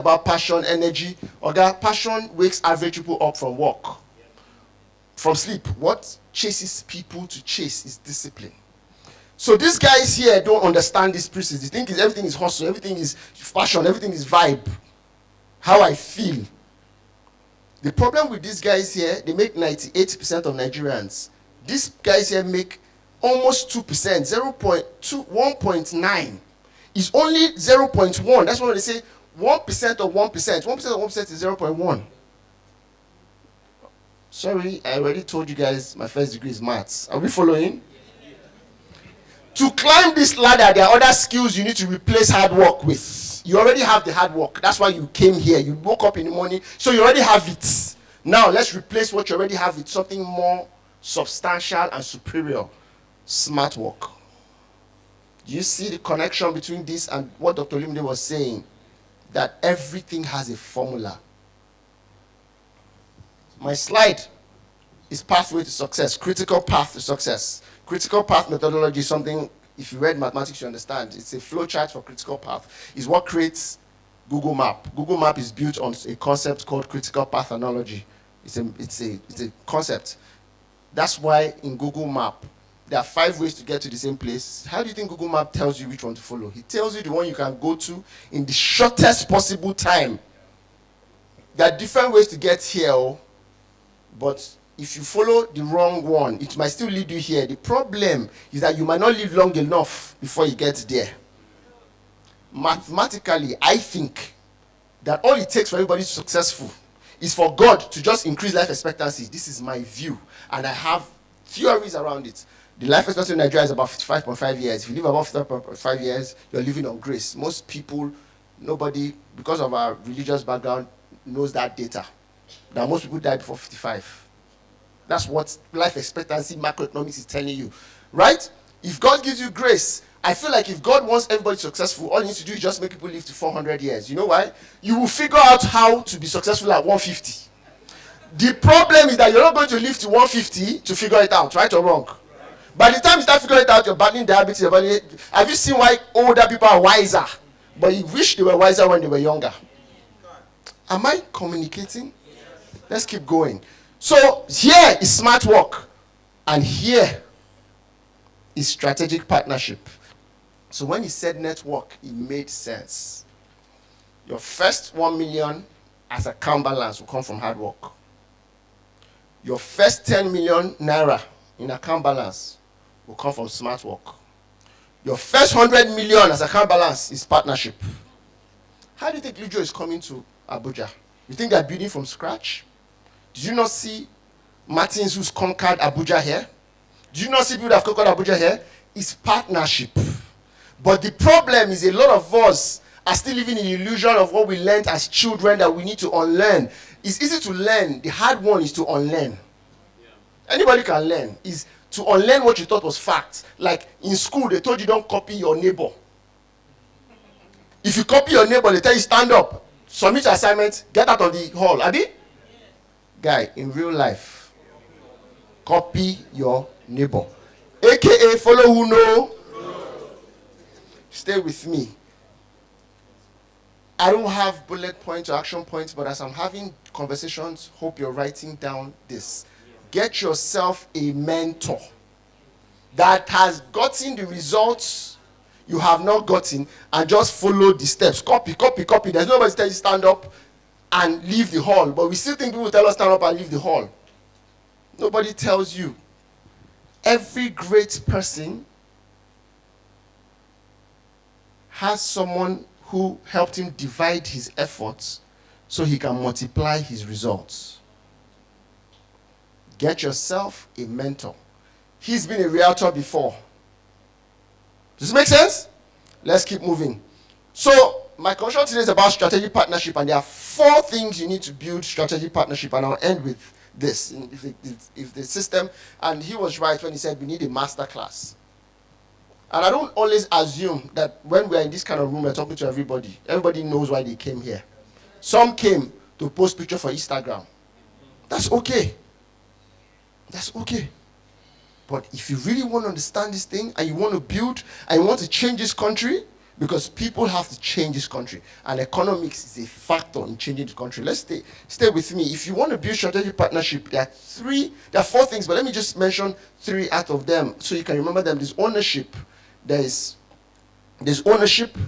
about passion, energy. Okay, passion wakes average people up from work, from sleep. What chases people to chase is discipline. So these guys here don't understand this process. They think everything is hustle, everything is passion, everything is vibe. How I feel. The problem with these guys here, they make 98% of Nigerians. These guys here make almost 2%, 0.2, 1.9. It's only 0.1. That's why they say 1% of 1%. 1% of 1% is 0.1. Sorry, I already told you guys my first degree is maths. Are we following? To climb this ladder, there are other skills you need to replace hard work with. You already have the hard work. That's why you came here. You woke up in the morning, so you already have it. Now, let's replace what you already have with something more substantial and superior. Smart work. Do you see the connection between this and what Dr. Limde was saying? That everything has a formula. My slide is pathway to success, critical path to success. Critical path methodology is something, if you read mathematics, you understand. It's a flow chart for critical path. It's what creates Google Map. Google Map is built on a concept called critical path analogy. It's a concept. That's why in Google Map, there are 5 ways to get to the same place. How do you think Google Map tells you which one to follow? It tells you the one you can go to in the shortest possible time. There are different ways to get here, but if you follow the wrong one, it might still lead you here. The problem is that you might not live long enough before you get there. Mathematically, I think that all it takes for everybody to be successful is for God to just increase life expectancy. This is my view, and I have theories around it. The life expectancy in Nigeria is about 55.5 years. If you live above 55 years, you're living on grace. Most people, nobody, because of our religious background, knows that data. That most people die before 55. That's what life expectancy macroeconomics is telling you, right? If God gives you grace, I feel like if God wants everybody successful, all he needs to do is just make people live to 400 years. You know why? You will figure out how to be successful at 150. The problem is that you're not going to live to 150 to figure it out, right or wrong? By the time you start figuring it out, you're battling diabetes. Have you seen why older people are wiser? But you wish they were wiser when they were younger. Am I communicating? Let's keep going. So here is smart work, and here is strategic partnership. So when he said network, it made sense. Your first 1 million as account balance will come from hard work. Your first 10 million naira in account balance will come from smart work. Your first 100 million as account balance is partnership. How do you think Lujo is coming to Abuja? You think they're building from scratch? Did you not see Martins who's conquered Abuja here? Did you not see people that have conquered Abuja here? It's partnership. But the problem is a lot of us are still living in the illusion of what we learned as children that we need to unlearn. It's easy to learn. The hard one is to unlearn. Anybody can learn. Is to unlearn what you thought was fact. Like in school, they told you don't copy your neighbor. If you copy your neighbor, they tell you stand up, submit your assignment, get out of the hall. Abi? Guy, in real life, copy your neighbor. AKA follow who know. Stay with me. I don't have bullet points or action points, but as I'm having conversations, hope you're writing down this. Get yourself a mentor that has gotten the results you have not gotten, and just follow the steps. Copy. There's nobody telling you stand up and leave the hall, but we still think people tell us stand up and leave the hall. Nobody tells you. Every great person has someone who helped him divide his efforts so he can multiply his results. Get yourself a mentor. He's been a realtor before. Does this make sense? Let's keep moving. So, my conversation today is about strategic partnership, and there are 4 things you need to build strategic partnership, and I'll end with this. If the system, and he was right when he said we need a master class. And I don't always assume that when we're in this kind of room, we're talking to everybody. Everybody knows why they came here. Some came to post picture for Instagram. That's okay. That's okay. But if you really want to understand this thing, and you want to build, and you want to change this country, Because people have to change this country, and economics is a factor in changing the country. Let's stay with me. If you want to build strategic partnership, there are four things, but let me just mention three out of them so you can remember them. There's ownership, there's ownership,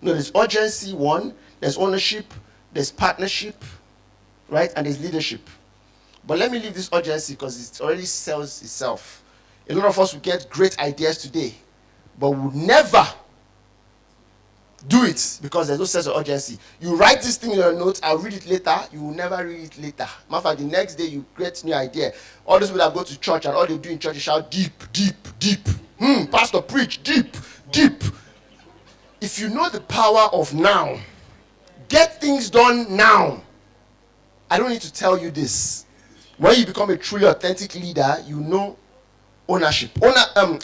no, there's urgency, one, there's ownership, there's partnership, right, and there's leadership. But let me leave this urgency because it already sells itself. A lot of us will get great ideas today, but will never do it because there's no sense of urgency. You write this thing in your notes, I'll read it later, you will never read it later. Matter of fact, the next day you get new idea. All those people that go to church and all they do in church is shout deep, deep, deep. Pastor preach, deep, deep. If you know the power of now, get things done now. I don't need to tell you this. When you become a truly authentic leader, you know ownership.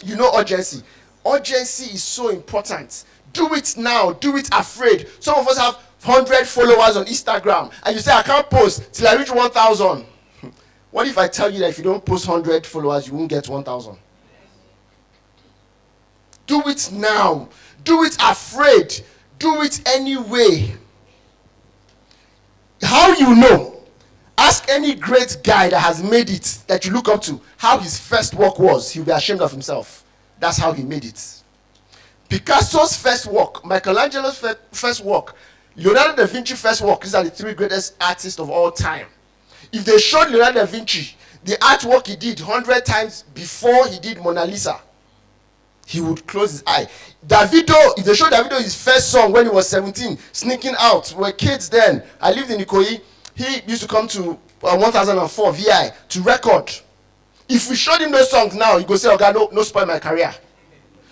You know urgency. Urgency is so important. Do it now. Do it afraid. Some of us have 100 followers on Instagram, and you say, I can't post till I reach 1,000. What if I tell you that if you don't post 100 followers, you won't get 1,000? Do it now. Do it afraid. Do it anyway. How you know? Ask any great guy that has made it, that you look up to, how his first work was. He'll be ashamed of himself. That's how he made it. Picasso's first work, Michelangelo's first work, Leonardo da Vinci's first work. These are the three greatest artists of all time. If they showed Leonardo da Vinci the artwork he did 100 times before he did Mona Lisa, he would close his eye. Davido, if they showed Davido his first song when he was 17, sneaking out, we were kids then. I lived in Ikoyi. He used to come to 1004 VI to record. If we showed him those songs now, he go say, okay, no spoil my career.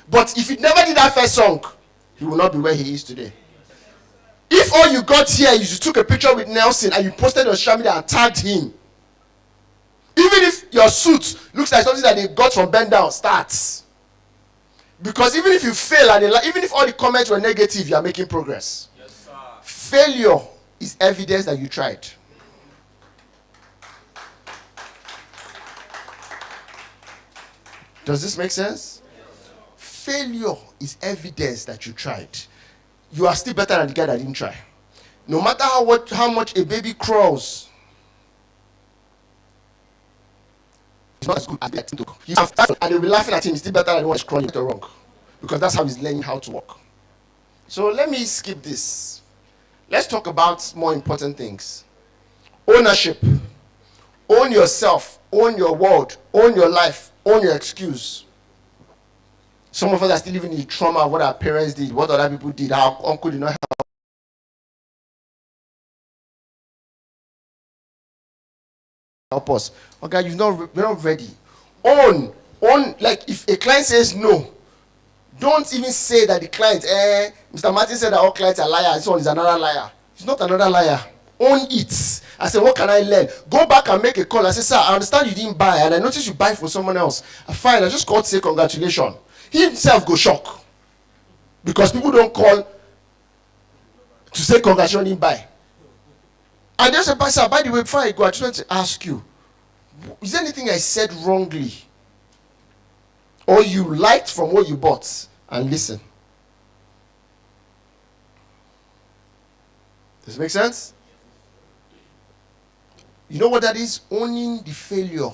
But if he never did that first song, he will not be where he is today. If all you got here is you took a picture with Nelson and you posted on social media and tagged him, even if your suit looks like something that they got from Bend Down, starts. Because even if you fail, and even if all the comments were negative, you are making progress. Yes, sir. Failure is evidence that you tried. Does this make sense? Failure is evidence that you tried. You are still better than the guy that didn't try. No matter how much a baby crawls, it's not as good as the acting took. And they'll be laughing at him. He's still better than the one who's crawling wrong. Because that's how he's learning how to walk. So let me skip this. Let's talk about more important things. Ownership. Own yourself. Own your world. Own your life. Own your excuse. Some of us are still living in the trauma of what our parents did, what other people did, how uncle did not help us. Okay, we're not ready. Own, like if a client says no, don't even say that the client, Mr. Martin said that all clients are liars, this one is another liar. He's not another liar. Own it. I said, what can I learn? Go back and make a call. I said, sir, I understand you didn't buy, and I noticed you buy for someone else. Fine, I just called to say congratulations. He himself go shock. Because people don't call to say congratulations, didn't buy. And there's a sir, by the way, before I go, I just want to ask you, is there anything I said wrongly? Or you liked from what you bought? And listen. Does it make sense? You know what that is? Owning the failure.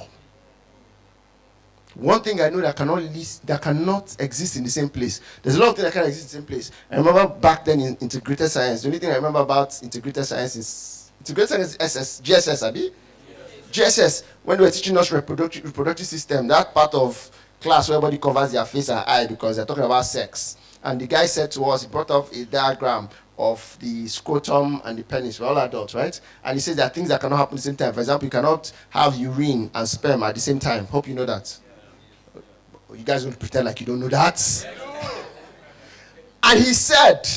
One thing I know that cannot exist in the same place. There's a lot of things that cannot exist in the same place. I remember back then in integrated science, the only thing I remember about integrated science is GSS, Abi? GSS, when they were teaching us reproductive system, that part of class where everybody covers their face and eye because they're talking about sex. And the guy said to us, he brought up a diagram of the scrotum and the penis. We're all adults, right? And he says there are things that cannot happen at the same time. For example, you cannot have urine and sperm at the same time. Hope you know that. You guys don't pretend like you don't know that. And he said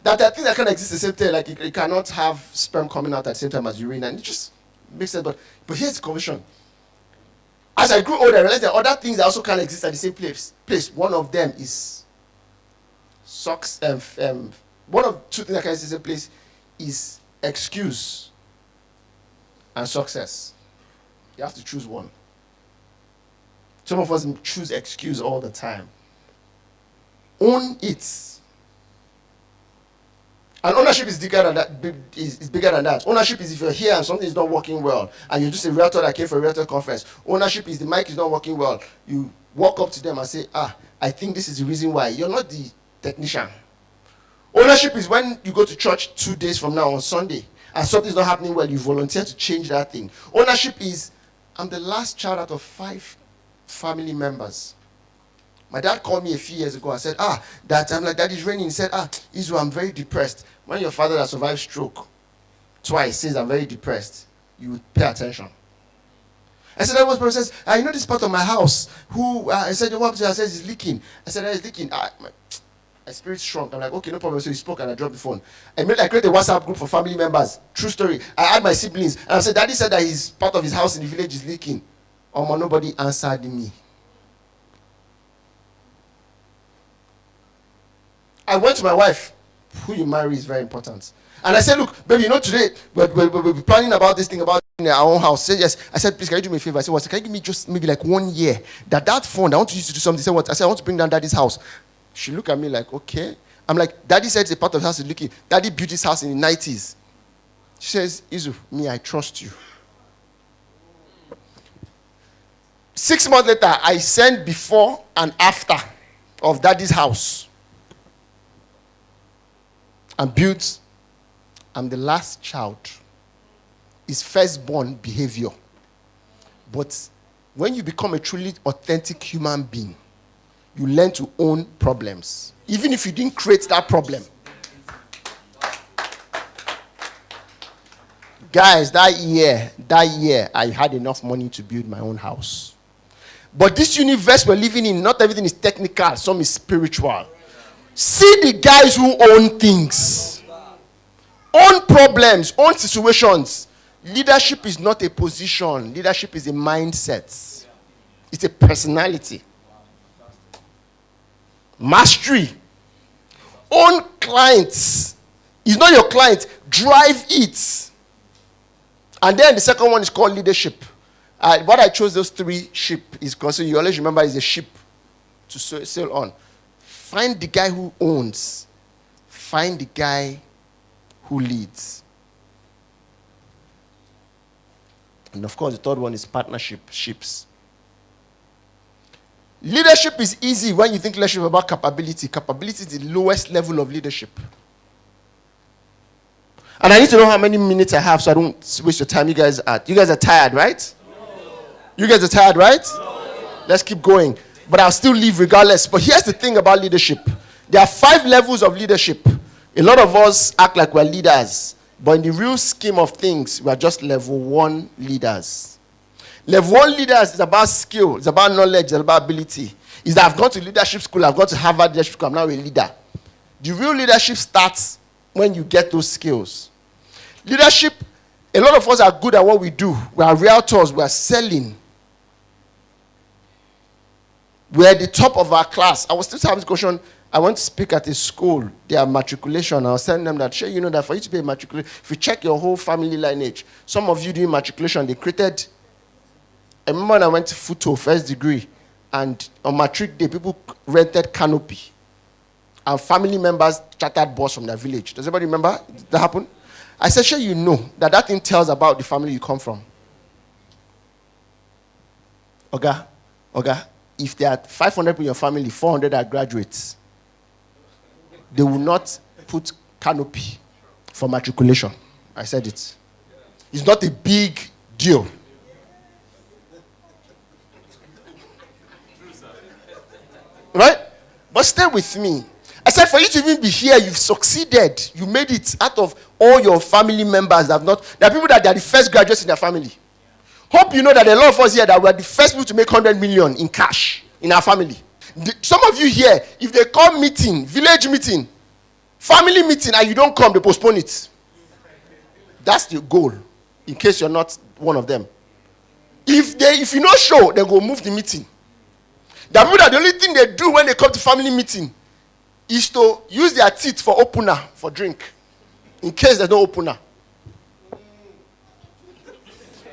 that there are things that can exist at the same time, like you cannot have sperm coming out at the same time as urine, and it just makes sense. But here's the confusion. As I grew older, I realized there are other things that also can exist at the same place. One of them is socks. One of two things that can exist at the same place is excuse and success. You have to choose one. Some of us choose excuse all the time. Own it. And ownership is bigger than that. Is bigger than that. Ownership is if you're here and something is not working well, and you're just a realtor that came for a realtor conference. Ownership is the mic is not working well. You walk up to them and say, I think this is the reason why. You're not the technician. Ownership is when you go to church 2 days from now on Sunday, and something's not happening well, you volunteer to change that thing. Ownership is, I'm the last child out of 5 family members. My dad called me a few years ago and said, I'm like, Daddy's raining. He said, Israel, I'm very depressed. When your father that survived stroke twice says I'm very depressed, you would pay attention. I said, that was person says, you know this part of my house, I said, what happened? I said, it's leaking. I said, it's leaking. My spirit shrunk. I'm like, okay, no problem. So he spoke and I dropped the phone. I created a WhatsApp group for family members. True story. I had my siblings. And I said, Daddy said that his part of his house in the village is leaking. Nobody answered me. I went to my wife. Who you marry is very important. And I said, look, baby, today we're planning about this thing about in our own house. She said, yes. I said, please, can you do me a favor? I said, what? Can you give me just maybe like 1 year? That fund, I want to use to do something. She said, what? I said, I want to bring down Daddy's house. She looked at me like, okay. I'm like, Daddy said it's a part of the house is leaking. Daddy built his house in the 90s. She says, Izu, I trust you. 6 months later, I sent before and after of Daddy's house. And built. I'm the last child. It's firstborn behavior. But when you become a truly authentic human being, you learn to own problems. Even if you didn't create that problem. Guys, that year, I had enough money to build my own house. But this universe we're living in, not everything is technical, some is spiritual. See the guys who own things. Own problems, own situations. Leadership is not a position. Leadership is a mindset. It's a personality. Mastery. Own clients. It's not your client. Drive it. And then the second one is called leadership. What I chose those 3 sheep is because you always remember is a ship to sail on. Find the guy who owns. Find the guy who leads. And of course, the third one is partnerships. Leadership is easy when you think leadership is about capability. Capability is the lowest level of leadership. And I need to know how many minutes I have so I don't waste your time. You guys are tired, right? No. You guys are tired, right? No. Let's keep going. But I'll still leave regardless. But here's the thing about leadership. There are 5 levels of leadership. A lot of us act like we're leaders. But in the real scheme of things, we are just level 1 leaders. Level 1 leaders is about skill. It's about knowledge. It's about ability. It's that I've gone to leadership school. I've gone to Harvard leadership school. I'm now a leader. The real leadership starts when you get those skills. Leadership, a lot of us are good at what we do. We are realtors. We are selling. We're at the top of our class. I was still having this question. I went to speak at a school. Their matriculation. I was telling them that, sure, you know that for you to be a matriculation, if you check your whole family lineage, some of you doing matriculation, they created. I remember when I went to Futo, first degree, and on matric day, people rented canopy. And family members chartered bus from their village. Does anybody remember that happened? I said, sure, you know that thing tells about the family you come from. Oga, if there are 500 people in your family, 400 are graduates, they will not put canopy for matriculation. I said it. It's not a big deal. Right? But stay with me. I said, for you to even be here, you've succeeded. You made it out of all your family members that have not. There are people that they are the first graduates in their family. Hope you know that a lot of us here that were the first people to make 100 million in cash in our family. Some of you here, if they call meeting, village meeting, family meeting, and you don't come, they postpone it. That's the goal, in case you're not one of them. If you not show, they go move the meeting. The people that the only thing they do when they come to family meeting is to use their teeth for opener for drink, in case there's no opener.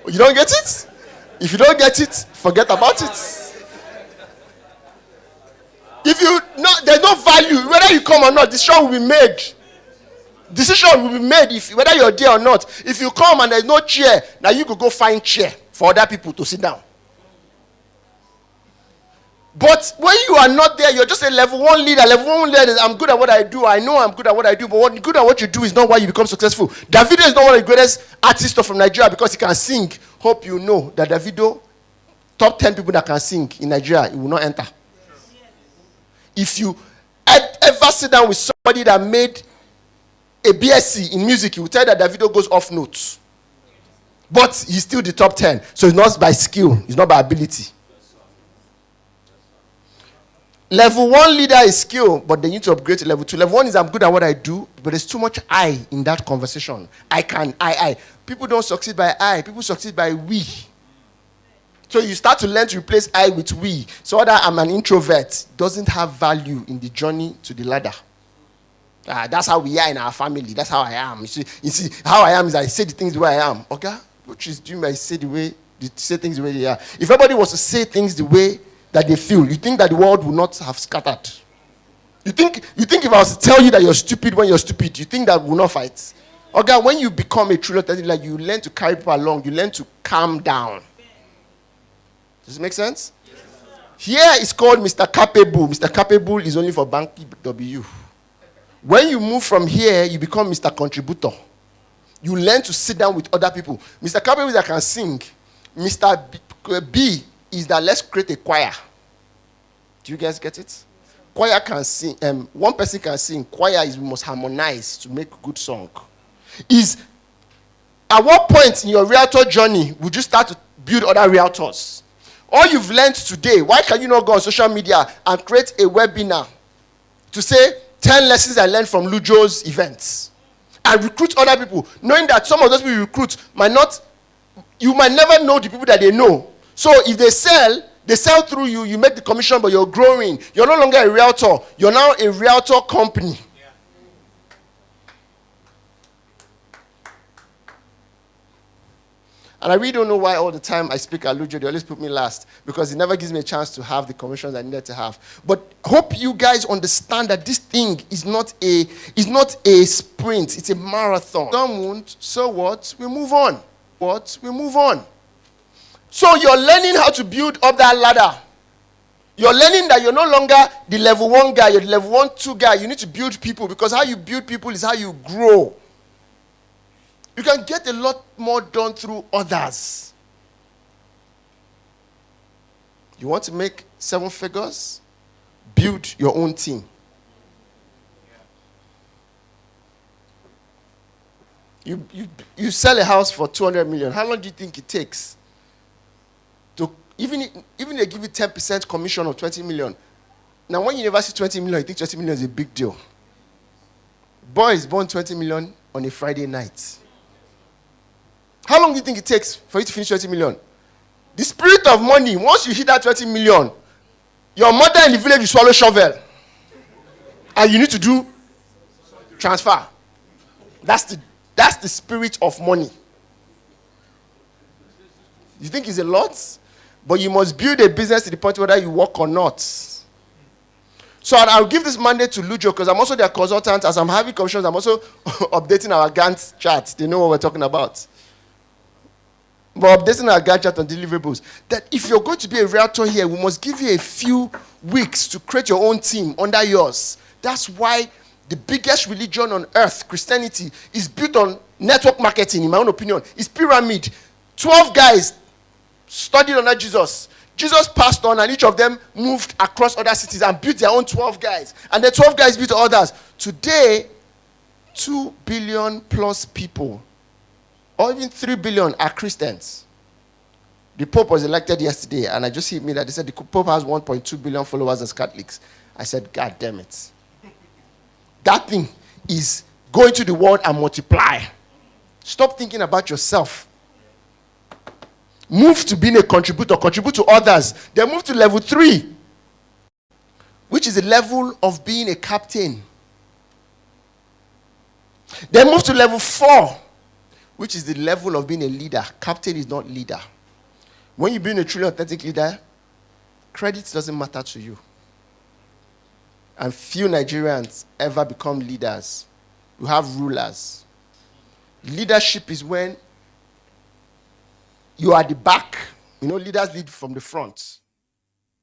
You don't get it? If you don't get it, forget about it. If you no, there's no value, whether you come or not, the show will be made. decision will be made if whether you're there or not. If you come and there's no chair, now you could go find chair for other people to sit down. But when you are not there, you're just a level 1 leader. Level 1 leader is, I'm good at what I do. I know I'm good at what I do. But what good at what you do is not why you become successful. Davido is not one of the greatest artists from Nigeria because he can sing. Hope you know that Davido, top 10 people that can sing in Nigeria, he will not enter. If you ever sit down with somebody that made a BSc in music, he will tell you that Davido goes off notes. But he's still the top 10. So it's not by skill. It's not by ability. Level 1 leader is skill, but they need to upgrade to level 2. Level 1 is I'm good at what I do, but there's too much I in that conversation. I. People don't succeed by I. People succeed by we. So you start to learn to replace I with we. So that I'm an introvert doesn't have value in the journey to the ladder. That's how we are in our family. That's how I am. You see, how I am is I say the things the way I am. Okay? Which is doing I say things the way they are. If everybody was to say things the way that they feel, you think that the world would not have scattered? You think if I was to tell you that you're stupid when you're stupid, you think that we will not fight? Okay, when you become a true leader, like you learn to carry people along, you learn to calm down. Does it make sense? Yes. Here it's called Mr. Capable. Mr. Capable is only for Banky W. When you move from here, you become Mr. Contributor. You learn to sit down with other people. Mr. Capable is that can sing. Mr. B is that let's create a choir. Do you guys get it? Choir can sing. One person can sing. Choir is we must harmonize to make a good song. Is at what point in your realtor journey would you start to build other realtors? All you've learned today, why can you not go on social media and create a webinar to say 10 lessons I learned from Lujo's events and recruit other people, knowing that some of those people you recruit you might never know the people that they know. So if they sell through you, you make the commission, but you're growing. You're no longer a realtor. You're now a realtor company. Yeah. And I really don't know why all the time I speak at Lujo, they always put me last, because it never gives me a chance to have the commissions I needed to have. But hope you guys understand that this thing is not a sprint. It's a marathon. Some won't, so what? We move on. We move on. So you're learning how to build up that ladder. You're learning that you're no longer the level 1 guy, you're the level 1, 2 guy. You need to build people, because how you build people is how you grow. You can get a lot more done through others. You want to make 7 figures? Build your own team. You sell a house for 200 million. How long do you think it takes? Even they give you 10% commission of 20 million. Now, when you never see 20 million, you think 20 million is a big deal. Boy is born 20 million on a Friday night. How long do you think it takes for you to finish 20 million? The spirit of money, once you hit that 20 million, your mother in the village will swallow shovel. And you need to do transfer. That's the spirit of money. You think it's a lot? But you must build a business to the point whether you work or not. So I'll give this mandate to Lujo, because I'm also their consultant. As I'm having commissions, I'm also updating our Gantt chart. They know what we're talking about. But updating our Gantt chart on deliverables. That if you're going to be a realtor here, we must give you a few weeks to create your own team under yours. That's why the biggest religion on earth, Christianity, is built on network marketing, in my own opinion. It's pyramid. 12 guys studied under Jesus. Jesus passed on, and each of them moved across other cities and built their own 12 guys. And the 12 guys built others. Today, 2 billion plus people, or even 3 billion, are Christians. The Pope was elected yesterday, and I just hit me that they said the Pope has 1.2 billion followers as Catholics. I said, God damn it. That thing is going to the world and multiply. Stop thinking about yourself. Move to being a contributor. Contribute to others. Then move to level 3, which is the level of being a captain. Then move to level 4, which is the level of being a leader. Captain is not leader. When you being a truly authentic leader, credit doesn't matter to you. And few Nigerians ever become leaders you have rulers. Leadership is when you are at the back. You know, leaders lead from the front.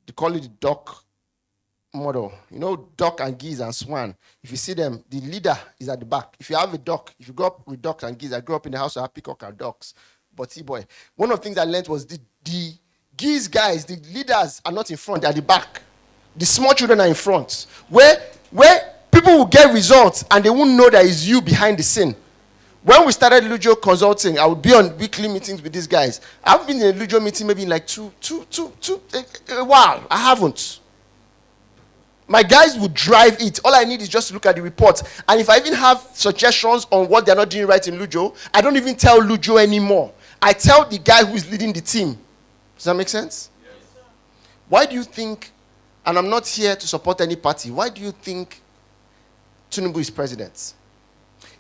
They call it the duck model. You know, duck and geese and swan. If you see them, the leader is at the back. If you have a duck, if you grow up with ducks and geese, I grew up in the house I have peacock and ducks. But boy, one of the things I learned was the geese guys, the leaders are not in front, they're at the back. The small children are in front. Where people will get results and they won't know that it's you behind the scene. When we started Lujo Consulting, I would be on weekly meetings with these guys. I've been in a Lujo meeting maybe in like a while. I haven't. My guys would drive it. All I need is just to look at the report. And if I even have suggestions on what they're not doing right in Lujo, I don't even tell Lujo anymore. I tell the guy who is leading the team. Does that make sense? Yes. Why do you think, and I'm not here to support any party, why do you think Tinubu is president?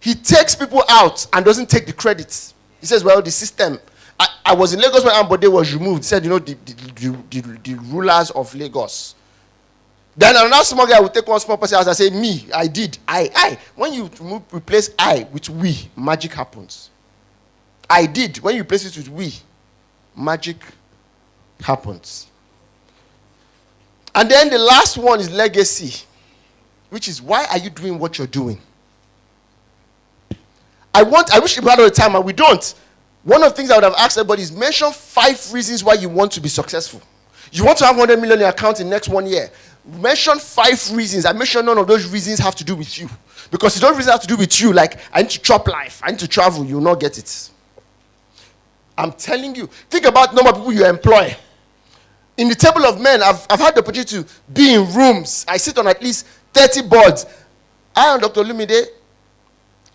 He takes people out and doesn't take the credit. He says, well, the system. I was in Lagos when Ambode was removed. He said, you know, the rulers of Lagos. Then another small guy will take one small person out and say, me, I did. I. When you replace I with we, magic happens. I did. When you replace it with we, magic happens. And then the last one is legacy, which is why are you doing what you're doing? I wish we had all the time, and we don't. One of the things I would have asked everybody is mention 5 reasons why you want to be successful. You want to have 100 million in your account in the next 1 year. Mention 5 reasons. I mention none of those reasons have to do with you. Because if those reasons have to do with you, like I need to chop life, I need to travel, you will not get it. I'm telling you. Think about the number of people you employ. In the table of men, I've had the opportunity to be in rooms. I sit on at least 30 boards. I and Dr. Lumide,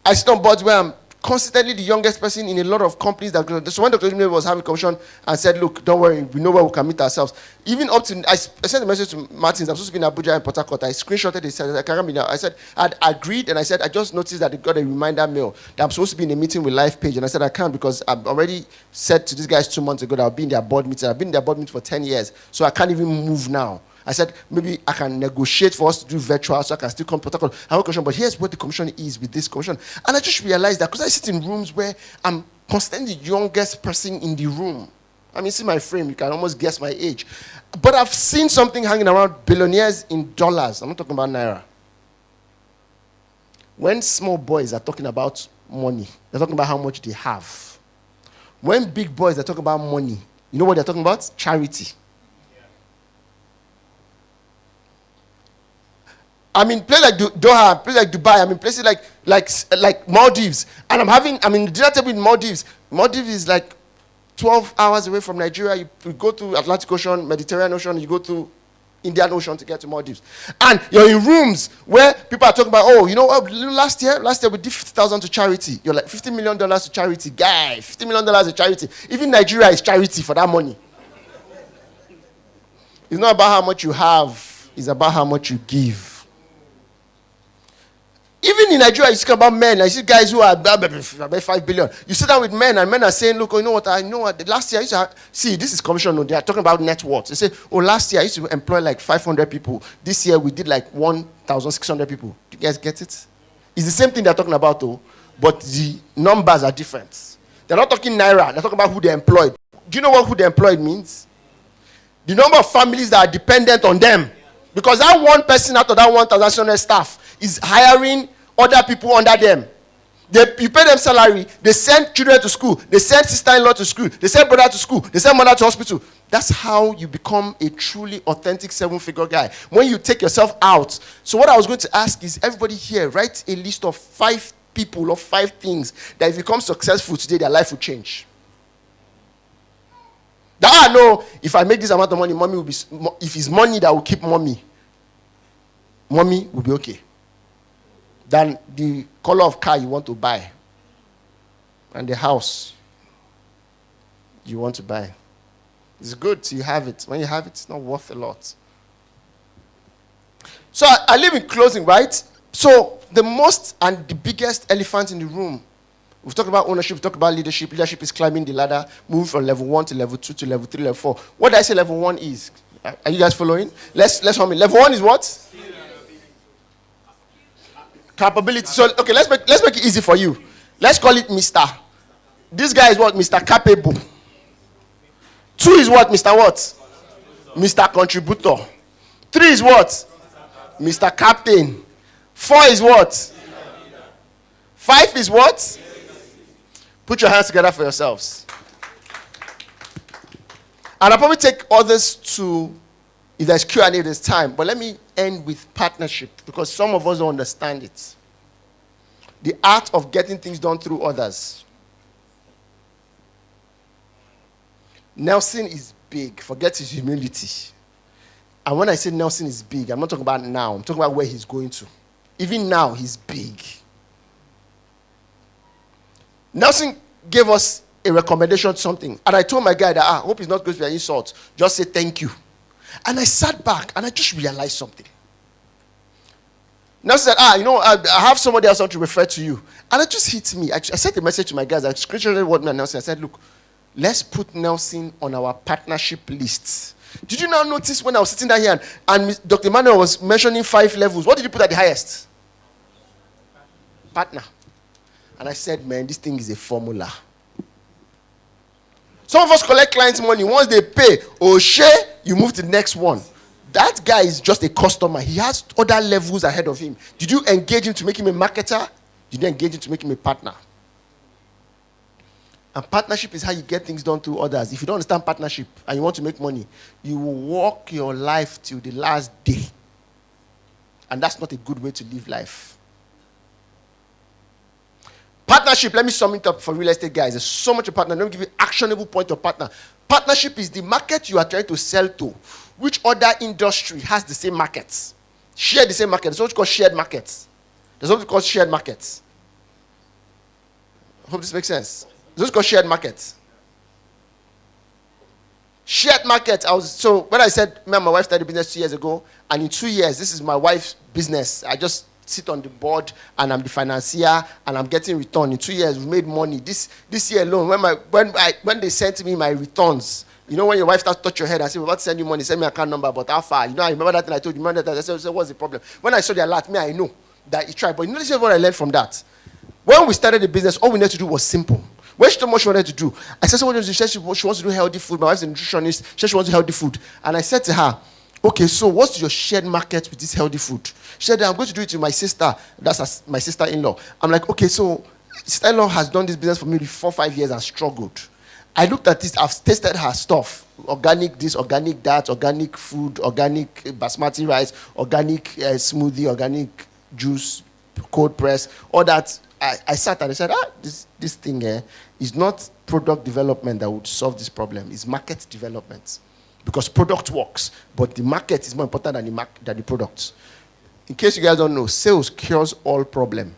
I sit on boards where I'm consistently the youngest person in a lot of companies. So when Dr. Lumide was having a commission and said, look, don't worry, we know where we can meet ourselves. Even up to, I sent a message to Martins, I'm supposed to be in Abuja and Port Harcourt. I screenshotted it, said, I can't be now. I said, I'd agreed, and I said, I just noticed that they got a reminder mail that I'm supposed to be in a meeting with Life Page. And I said, I can't because I've already said to these guys 2 months ago that I'll be in their board meeting. I've been in their board meeting for 10 years, so I can't even move now. I said, maybe I can negotiate for us to do virtual so I can still come to protocol. I have a commission, but here's what the commission is with this commission. And I just realized that because I sit in rooms where I'm constantly the youngest person in the room. I mean, see my frame, you can almost guess my age. But I've seen something hanging around billionaires in dollars. I'm not talking about Naira. When small boys are talking about money, they're talking about how much they have. When big boys are talking about money, you know what they're talking about? Charity. I mean, places like Doha, places like Dubai, I mean, places like Maldives. And I'm in the dinner table in Maldives. Maldives is like 12 hours away from Nigeria. You go to Atlantic Ocean, Mediterranean Ocean, you go to Indian Ocean to get to Maldives. And you're in rooms where people are talking about, oh, you know what, last year we did 50,000 to charity. You're like, $50 million to charity. Guy, $50 million to charity. Even Nigeria is charity for that money. It's not about how much you have. It's about how much you give. Even in Nigeria, you speak about men. I see guys who are about 5 billion. You sit down with men, and men are saying, look, you know what, last year I used to see, this is commission. They are talking about net worth. They say, oh, last year I used to employ like 500 people. This year we did like 1,600 people. Do you guys get it? It's the same thing they're talking about, though, but the numbers are different. They're not talking Naira. They're talking about who they employed. Do you know what who they employed means? The number of families that are dependent on them. Because that one person out of that 1,600 staff is hiring other people under them. You pay them salary, they send children to school, they send sister-in-law to school, they send brother to school, they send mother to hospital. That's how you become a truly authentic 7-figure guy. When you take yourself out. So what I was going to ask is, everybody here, write a list of 5 people or 5 things that if you become successful today, their life will change. That I know, if I make this amount of money, mommy will be, if it's money that will keep mommy will be okay. Than the color of car you want to buy and the house you want to buy. It's good till you have it. When you have it, it's not worth a lot. So I live in closing, right? So the most and the biggest elephant in the room, we've talked about ownership, we've talked about leadership. Leadership is climbing the ladder, moving from level 1 to level 2 to level 3, level 4. What did I say level 1 is? Are you guys following? Let's hum it. Level 1 is what? Capability. So, okay, let's make it easy for you. Let's call it Mr. This guy is what? Mr. Capable. 2 is what? Mr. What? Mr. Contributor. 3 is what? Mr. Captain. 4 is what? 5 is what? Put your hands together for yourselves. And I'll probably take others to, if there's Q&A, there's time. But let me end with partnership, because some of us don't understand it. The art of getting things done through others. Nelson is big. Forget his humility. And when I say Nelson is big, I'm not talking about now. I'm talking about where he's going to. Even now, he's big. Nelson gave us a recommendation, something. And I told my guy that, I hope it's not going to be an insult. Just say thank you. And I sat back and I just realized something. Nelson said, I have somebody else I want to refer to you. And it just hit me. I sent a message to my guys. I screenshotted what Nelson. I said, look, let's put Nelson on our partnership list. Did you now notice when I was sitting down here and Dr. Emmanuel was mentioning 5 levels? What did you put at the highest? Partner. And I said, man, this thing is a formula. Some of us collect clients' money. Once they pay, you move to the next one. That guy is just a customer. He has other levels ahead of him. Did you engage him to make him a marketer? Did you engage him to make him a partner? And partnership is how you get things done through others. If you don't understand partnership and you want to make money, you will walk your life till the last day. And that's not a good way to live life. Partnership, let me sum it up for real estate guys. There's so much a partner. Let me give you actionable point of partner. Partnership is the market you are trying to sell to. Which other industry has the same markets? Share the same market. There's what called shared markets. There's what called shared markets. I hope this makes sense. There's what's called shared markets. Shared market. So when I said, me and my wife started business 2 years ago, and in 2 years, this is my wife's business. I just sit on the board and I'm the financier and I'm getting return. In 2 years, we've made money. This year alone, when they sent me my returns, you know when your wife starts to touch your head and say, we're about to send you money, send me an account number, but how far? You know, I remember that thing I told you. Remember that? I said, what's the problem? When I saw the alert, I know that it tried. But you know, this is what I learned from that. When we started the business, all we needed to do was simple. When she told me what she wanted to do, I said, she wants to do healthy food. My wife's a nutritionist. She wants to do healthy food. And I said to her, okay, so what's your shared market with this healthy food? She said, I'm going to do it with my sister. That's my sister-in-law. I'm like, okay, so sister-in-law has done this business for maybe 4 or 5 years and struggled. I looked at this. I've tested her stuff. Organic this, organic that, organic food, organic basmati rice, organic smoothie, organic juice, cold press, all that. I sat and I said, this thing is not product development that would solve this problem. It's market development. Because product works, but the market is more important than the product. In case you guys don't know, sales cures all problem.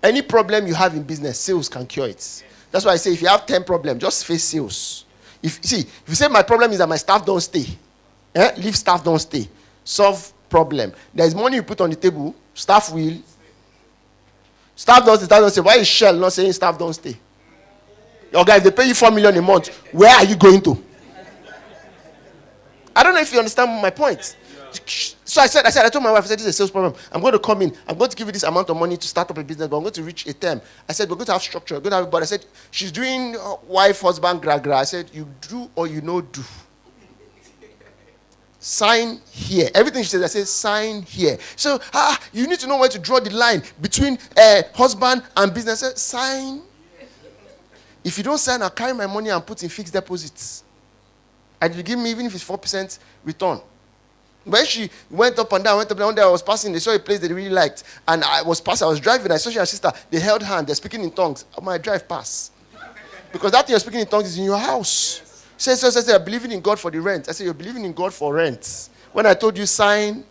Any problem you have in business, sales can cure it. That's why I say if you have 10 problems, just face sales. If you say my problem is that my staff don't stay, leave staff don't stay. Solve problem. There is money you put on the table, staff will. Staff don't stay. Why is Shell not saying staff don't stay? Okay, if they pay you 4 million a month, where are you going to? I don't know if you understand my point. So I told my wife, I said, this is a sales problem. I'm going to come in. I'm going to give you this amount of money to start up a business, but I'm going to reach a term. I said, we're going to have structure. We're going to have, but I said, she's doing wife, husband, gra. I said, you do or you no do. Sign here. Everything she says, I said, sign here. So, you need to know where to draw the line between husband and business. I said, sign. If you don't sign, I'll carry my money and put in fixed deposits. And you give me, even if it's 4% return. When she went up and down, one day I was passing, they saw a place they really liked. And I was driving, I saw her sister, they held hands, they're speaking in tongues. My drive pass. Because that thing you're speaking in tongues is in your house. She said, I'm believing in God for the rent. I said, you're believing in God for rent. When I told you sign,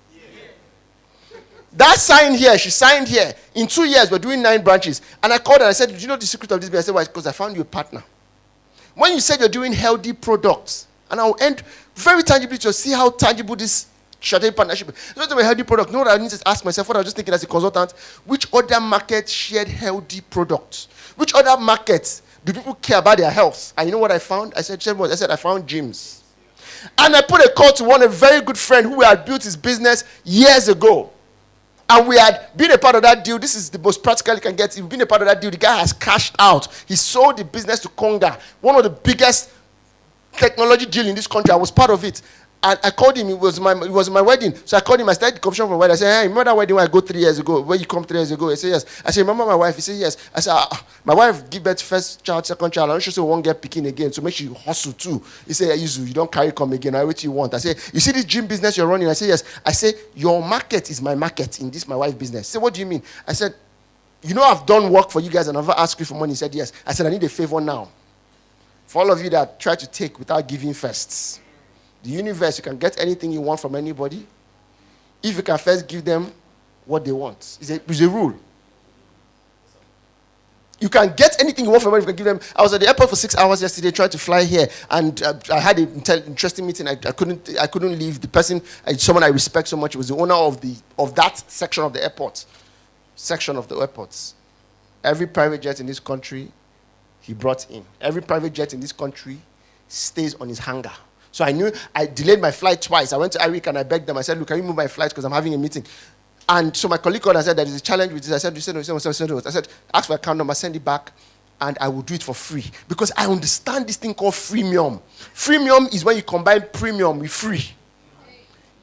that sign here, she signed here. In 2 years, we're doing 9 branches. And I called her and I said, do you know the secret of this business? I said, why? Because I found you a partner. When you said you're doing healthy products, and I'll end very tangibly to see how tangible this strategic partnership is. It's not a healthy product. No, I need to ask myself, what I was just thinking as a consultant, which other market shared healthy products? Which other markets do people care about their health? And you know what I found? I said, I found gyms. And I put a call to a very good friend who had built his business years ago. And we had been a part of that deal. This is the most practical you can get. We've been a part of that deal. The guy has cashed out. He sold the business to Conga, one of the biggest technology deal in this country. I was part of it. And I called him. It was my wedding. So I called him. I started the conversation from wedding. I said, hey, remember that wedding where I go 3 years ago? Where you come 3 years ago? He said, yes. I said, remember my wife? He said, yes. I said, my wife give birth first child, second child. I'm not sure she won't get picking again. So make sure you hustle too. He said, Yuzu, you don't carry come again. I what you want. I said, you see this gym business you're running? I said, yes. I said, your market is my market in this my wife's business. He said, what do you mean? I said, you know I've done work for you guys and I've never asked you for money. He said, yes. I said, I need a favor now. For all of you that try to take without giving first. The universe, you can get anything you want from anybody if you can first give them what they want. It's a rule. You can get anything you want from anybody if you can give them. I was at the airport for 6 hours yesterday trying to fly here, and I had an interesting meeting. I couldn't leave. The person, someone I respect so much, was the owner of that section of the airport. Section of the airports. Every private jet in this country, he brought in. Every private jet in this country stays on his hangar. So I knew I delayed my flight twice. I went to Eric and I begged them. I said, look, can you move my flight because I'm having a meeting? And so my colleague called and said, there is a challenge with this. I said, I said, ask for account number, send it back, and I will do it for free. Because I understand this thing called freemium. Freemium is when you combine premium with free.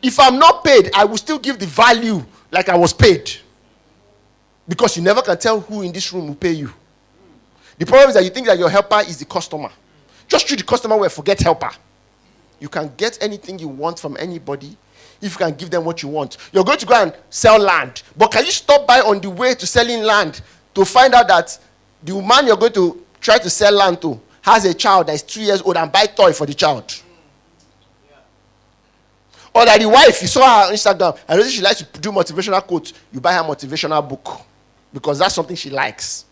If I'm not paid, I will still give the value like I was paid. Because you never can tell who in this room will pay you. The problem is that you think that your helper is the customer. Just treat the customer well, forget helper. You can get anything you want from anybody if you can give them what you want. You're going to go and sell land. But can you stop by on the way to selling land to find out that the man you're going to try to sell land to has a child that is 2 years old and buy toy for the child? Yeah. Or that the wife, you saw her on Instagram, I know she likes to do motivational quotes. You buy her motivational book because that's something she likes.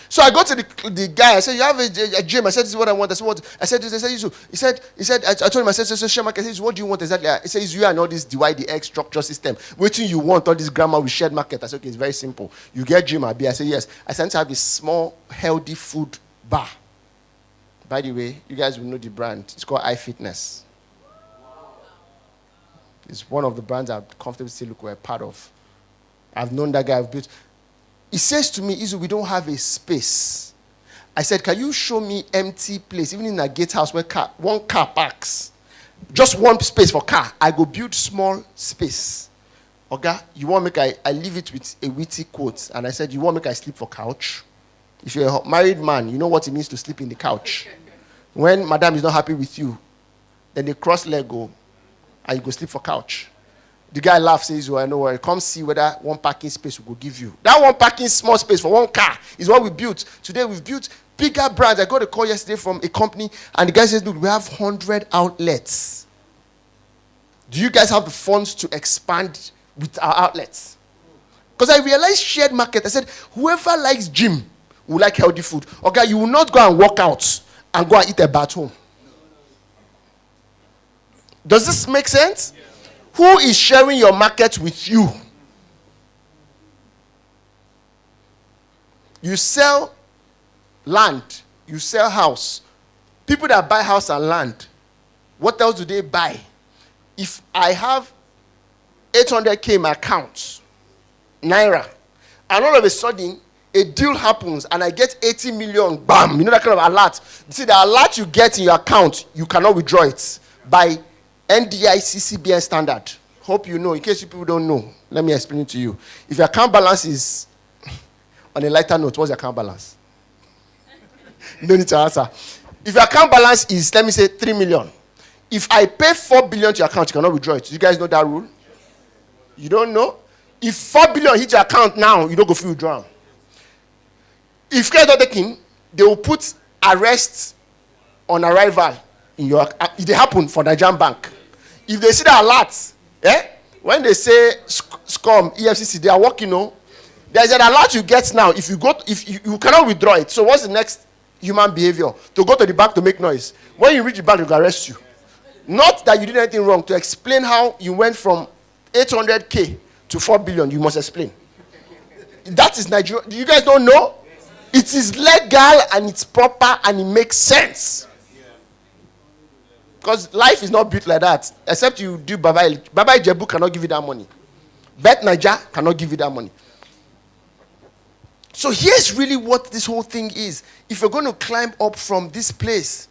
So I go to the guy. I said, you have a gym. I said, this is what I want. I said, what? I said, this. I said, he said, I told him, I said, share market. He said, what do you want exactly? He says, you and all this divide the X structure system. What do you want? All this grammar with shared market. I said, okay, it's very simple. You get gym, I said, yes. I said, to have a small, healthy food bar. By the way, you guys will know the brand. It's called iFitness. It's one of the brands I'm comfortable to say, look, we're part of. I've known that guy. I've built. He says to me, Izu, we don't have a space. I said, can you show me empty place, even in a gatehouse where one car parks? Just one space for car. I go build small space. Okay? You want me I leave it with a witty quote. And I said, you want me I sleep for couch? If you're a married man, you know what it means to sleep in the couch. When madam is not happy with you, then they cross leg go, and you go sleep for couch. The guy laughs, says, well, I know where. Come see whether one parking space we will give you. That one parking small space for one car is what we built. Today we've built bigger brands. I got a call yesterday from a company, and the guy says, look, we have 100 outlets. Do you guys have the funds to expand with our outlets? Because I realized shared market. I said, whoever likes gym will like healthy food. Okay, you will not go and work out and go and eat a bat home. Does this make sense? Yeah. Who is sharing your market with you? You sell land. You sell house. People that buy house and land, what else do they buy? If I have 800K in my account, Naira, and all of a sudden, a deal happens and I get 80 million, bam, you know that kind of alert. You see, the alert you get in your account, you cannot withdraw it by NDICCBN standard. Hope you know. In case you people don't know, let me explain it to you. If your account balance is on a lighter note, what's your account balance? No need to answer. If your account balance is, let me say, 3 million. If I pay 4 billion to your account, you cannot withdraw it. Do you guys know that rule? You don't know? If 4 billion hits your account now, you don't go for withdrawal. If care is not taken, they will put arrest on arrival in your. If they happen for Nigerian bank, if they see the alert, when they say SCOM, EFCC, they are working on. There's an alert you get now. If you cannot withdraw it. So what's the next human behavior? To go to the bank to make noise. When you reach the bank, they will arrest you. Not that you did anything wrong. To explain how you went from 800K to 4 billion, you must explain. That is Nigeria. You guys don't know? It is legal and it's proper and it makes sense. Because life is not built like that. Except you do Baba Ijebu cannot give you that money. Bet Niger cannot give you that money. So here's really what this whole thing is. If you're going to climb up from this place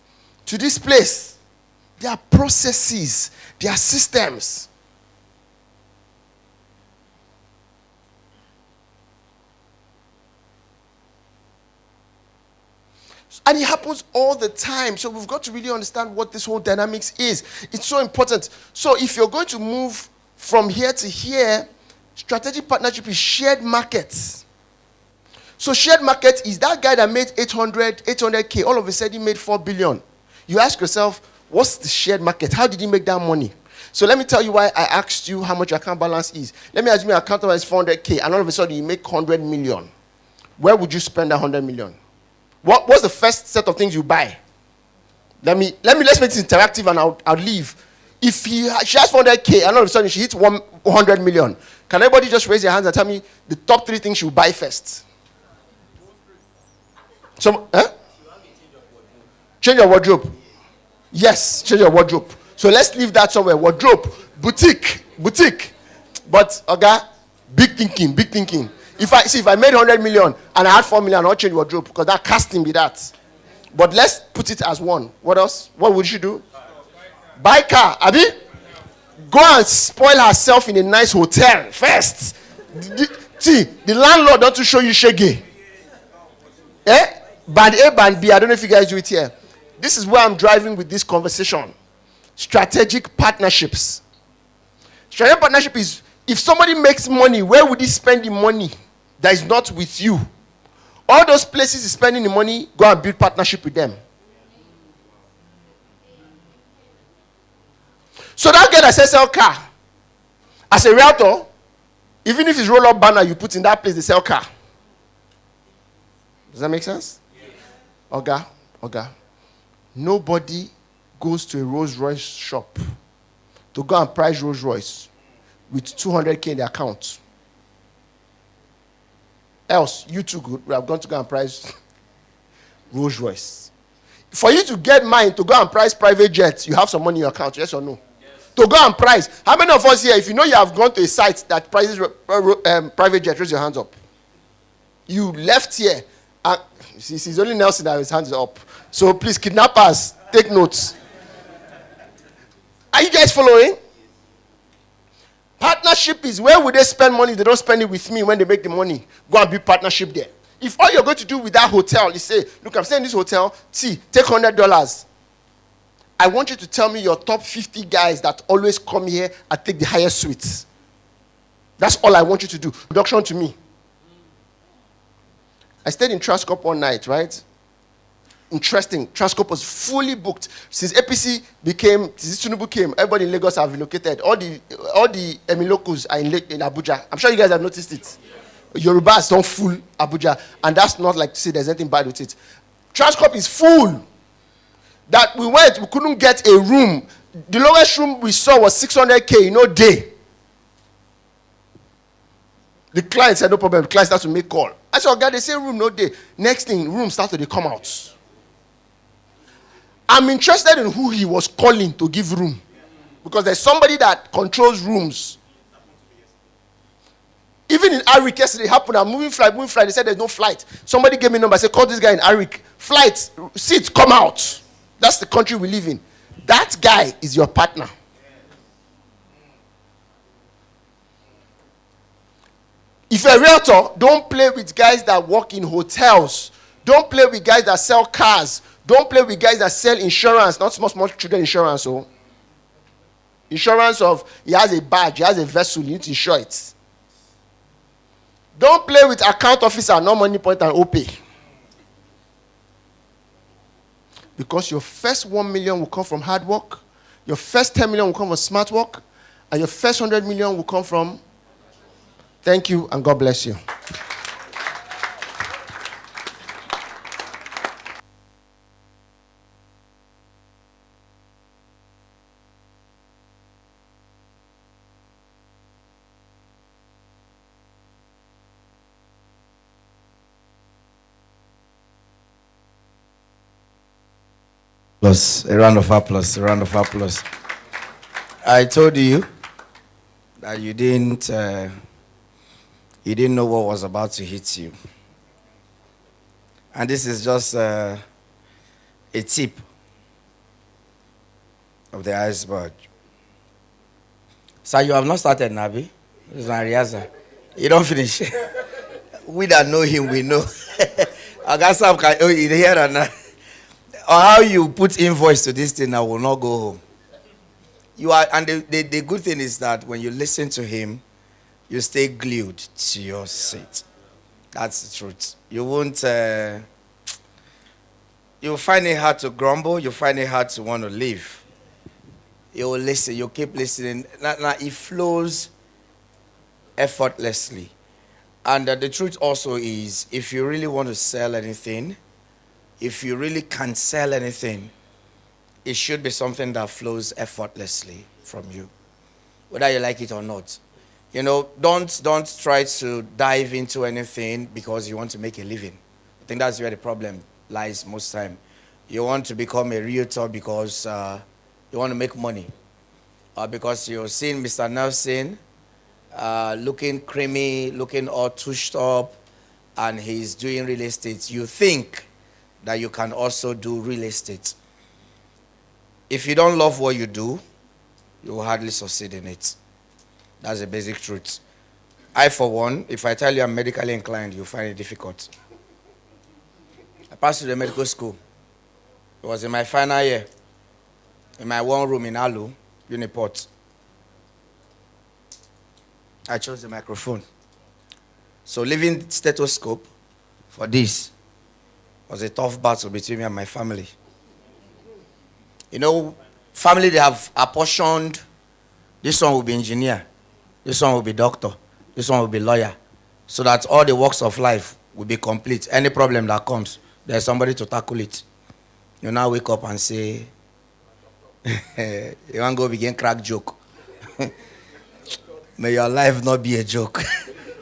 to this place, there are processes, there are systems. And it happens all the time. So we've got to really understand what this whole dynamics is. It's so important. So if you're going to move from here to here, strategic partnership is shared markets. So shared market is that guy that made 800K, all of a sudden he made 4 billion. You ask yourself, what's the shared market? How did he make that money? So let me tell you why I asked you how much your account balance is. Let me assume your account balance is 400K, and all of a sudden you make 100 million. Where would you spend that 100 million? What's the first set of things you buy? Let's make this interactive, and I'll leave. If she has 400K and all of a sudden she hits 100 million, can everybody just raise their hands and tell me the top 3 things she will buy first? Change your wardrobe. Yes, change your wardrobe. So let's leave that somewhere. Wardrobe, boutique. But big thinking. If I made 100 million and I had 4 million, I'll change wardrobe because that casting be that. But let's put it as one. What else? What would she do? Buy car. Abi? Go and spoil herself in a nice hotel first. The landlord don't to show you shege. Band A, band B. I don't know if you guys do it here. This is where I'm driving with this conversation. Strategic partnerships. Strategic partnership is, if somebody makes money, where would he spend the money that is not with you? All those places he's spending the money, go and build partnership with them. So that guy that says sell car, as a realtor, even if it's roll-up banner you put in that place, they sell car. Does that make sense? Oga. Nobody goes to a Rolls Royce shop to go and price Rolls Royce with 200K in the account. Else, you too would have gone to go and price Rolls Royce. For you to get mine to go and price private jets, you have some money in your account, yes or no? Yes. To go and price. How many of us here, if you know you have gone to a site that prices private jets, raise your hands up. You left here. It's only Nelson that his hands up. So please, kidnappers, take notes. Are you guys following? Partnership is where would they spend money? They don't spend it with me when they make the money. Go and build partnership there. If all you're going to do with that hotel is say, look, I'm staying in this hotel, take $100. I want you to tell me your top 50 guys that always come here and take the highest suites. That's all I want you to do. Introduction to me. I stayed in Transcorp one night, right? Interesting. Transcorp was fully booked. Since APC since Tinubu came, everybody in Lagos have relocated. All the Emilocos are in Abuja. I'm sure you guys have noticed it. Yorubas don't fool Abuja. And that's not like to say there's anything bad with it. Transcorp is full. That we couldn't get a room. The lowest room we saw was 600K in a day. The client said, no problem. The client starts to make call. I said, God, they say room, no day. Next thing, room started to come out. I'm interested in who he was calling to give room. Because there's somebody that controls rooms. Even in Arik yesterday, it happened. I'm moving flight. They said there's no flight. Somebody gave me a number. I said, call this guy in Arik. Flight, seats, come out. That's the country we live in. That guy is your partner. If you're a realtor, don't play with guys that work in hotels. Don't play with guys that sell cars. Don't play with guys that sell insurance, not small children insurance. Oh. Insurance of, he has a badge, he has a vessel, you need to insure it. Don't play with account officer, no money point and OPay. Because your first 1 million will come from hard work, your first 10 million will come from smart work, and your first 100 million will come from. Thank you, and God bless you. A round of applause. I told you that you didn't know what was about to hit you. And this is just a tip of the iceberg. So you have not started, Nabi. This is Mariaza. You don't finish. We that know him, we know. I got some kind in here and or how you put invoice to this thing, I will not go home. You are, and the good thing is that when you listen to him, you stay glued to your seat. That's the truth. You won't. You'll find it hard to grumble. You find it hard to want to leave. You'll listen. You keep listening. Now it flows effortlessly. And the truth also is, if you really want to sell anything, if you really can sell anything, it should be something that flows effortlessly from you, whether you like it or not. You know, don't try to dive into anything because you want to make a living. I think that's where the problem lies most time. You want to become a realtor because you want to make money, or because you're seeing Mr. Nelson looking creamy, looking all tushed up, and he's doing real estate. You think that you can also do real estate. If you don't love what you do, you will hardly succeed in it. That's the basic truth. I, for one, if I tell you I'm medically inclined, you'll find it difficult. I passed through the medical school. It was in my final year, in my one room in Alu, Uniport. I chose the microphone. So leaving stethoscope for this was a tough battle between me and my family. You know, family, they have apportioned, this one will be engineer, this one will be doctor, this one will be lawyer, so that all the walks of life will be complete. Any problem that comes, there's somebody to tackle it. You now wake up and say, you want to go begin crack joke. May your life not be a joke.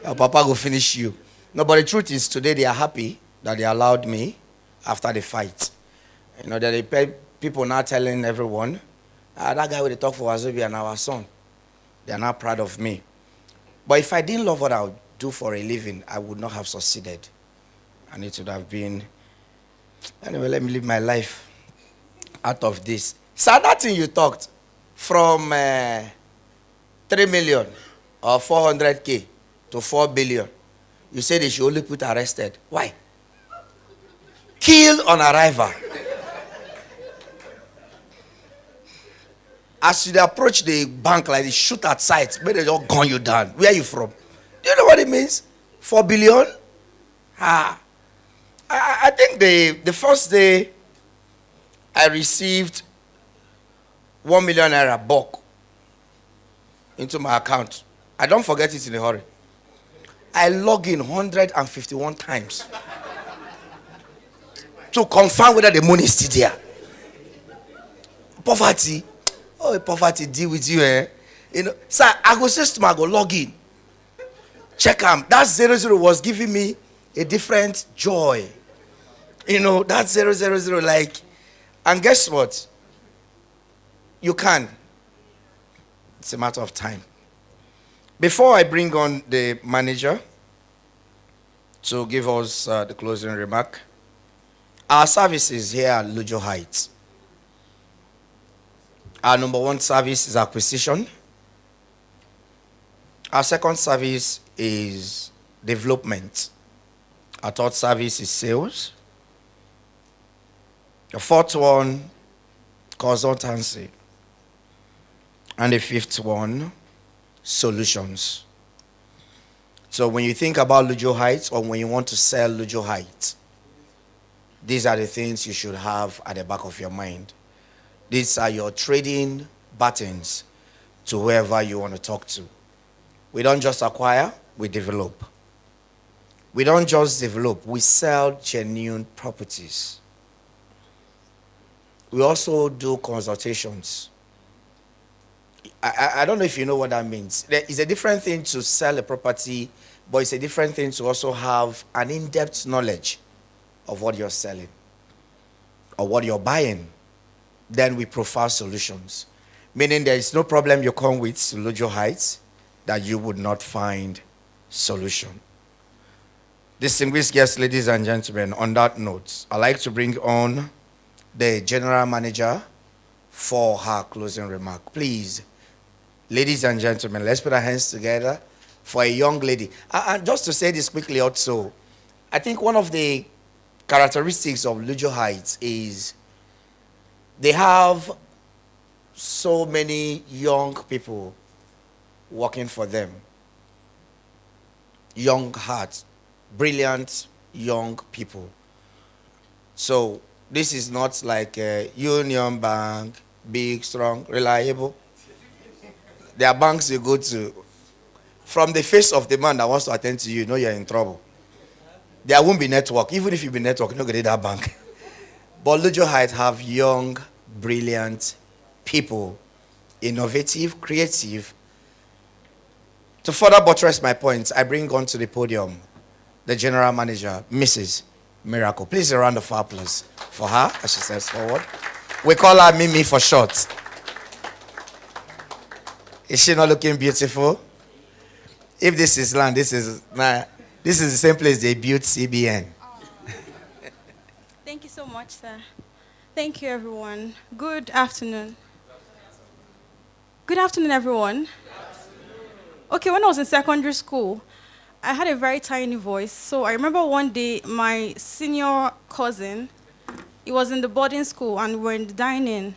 Your papa will finish you. No, but the truth is, today they are happy that they allowed me after the fight. You know, that they people now telling everyone, that guy with the talk for Azobi and our son. They are not proud of me. But if I didn't love what I would do for a living, I would not have succeeded. And it would have been, anyway, let me live my life out of this. So that thing you talked, from 3 million or 400K to 4 billion, you said they should only put arrested. Why? Kill on arrival. As you approach the bank like this, shoot at sight, maybe they just gun you down. Where are you from? Do you know what it means? 4 billion? I think the first day I received 1 million naira bulk into my account, I don't forget it in a hurry. I log in 151 times to confirm whether the money is still there. Poverty. Oh, poverty deal with you, eh? You know, sir, I go system, I go log in. Check that 00 was giving me a different joy. You know, that 000, like, and guess what? You can. It's a matter of time. Before I bring on the manager to give us the closing remark, our services here at Lujo Heights. Our number one service is acquisition. Our second service is development. Our third service is sales. The fourth one, consultancy. And the fifth one, solutions. So when you think about Lujo Heights, or when you want to sell Lujo Heights, these are the things you should have at the back of your mind. These are your trading buttons to whoever you want to talk to. We don't just acquire, we develop. We don't just develop, we sell genuine properties. We also do consultations. I don't know if you know what that means. It's a different thing to sell a property, but it's a different thing to also have an in-depth knowledge of what you're selling or what you're buying. Then we profile solutions. Meaning there is no problem you come with to Lujo Heights. that you would not find solution. Distinguished guests, ladies and gentlemen, on that note, I'd like to bring on the general manager for her closing remark. Please, ladies and gentlemen, let's put our hands together for a young lady. And just to say this quickly also, I think one of the characteristics of Lujo Heights is they have so many young people working for them. Young hearts, brilliant young people. So this is not like a Union Bank, big, strong, reliable. There are banks you go to. From the face of the man that wants to attend to you, you know you're in trouble. There won't be network. Even if you be network, you're not going to get that bank. But Lujo Heights have young, brilliant people, innovative, creative. To further buttress my points, I bring on to the podium the general manager, Mrs. Miracle. Please a round of applause for her as she steps forward. We call her Mimi for short. Is she not looking beautiful? If this is land, this is the same place they built CBN. Thank you so much, sir. Thank you, everyone. Good afternoon. Good afternoon, everyone. Okay, when I was in secondary school, I had a very tiny voice. So I remember one day my senior cousin, he was in the boarding school and we were in the dining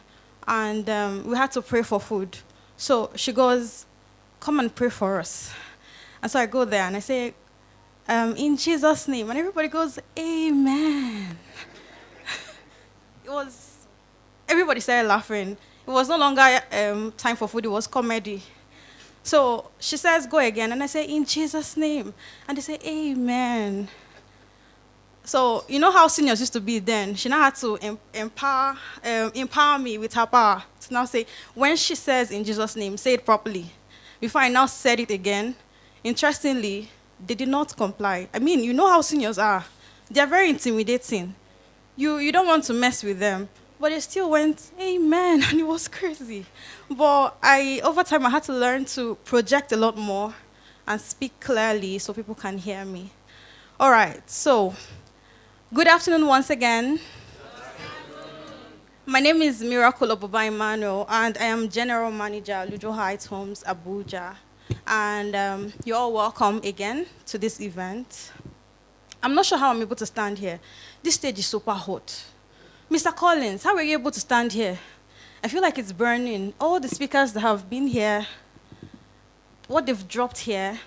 and we had to pray for food. So she goes, "Come and pray for us." And so I go there and I say, "In Jesus' name." And everybody goes, "Amen." Everybody started laughing. It was no longer time for food, it was comedy. So she says, "Go again." And I say, "In Jesus' name." And they say, "Amen." So you know how seniors used to be then. She now had to empower me with her power to now say, when she says in Jesus' name, say it properly. Before I now said it again, interestingly, they did not comply. I mean, you know how seniors are. They are very intimidating. You don't want to mess with them. But they still went, "Amen," and it was crazy. But over time, I had to learn to project a lot more and speak clearly so people can hear me. All right, so good afternoon once again. My name is Miracle Obuba Emmanuel, and I am General Manager at Lujo Heights Homes, Abuja. And you're all welcome again to this event. I'm not sure how I'm able to stand here. This stage is super hot. Mr. Collins, how were you able to stand here? I feel like it's burning. All the speakers that have been here, what they've dropped here,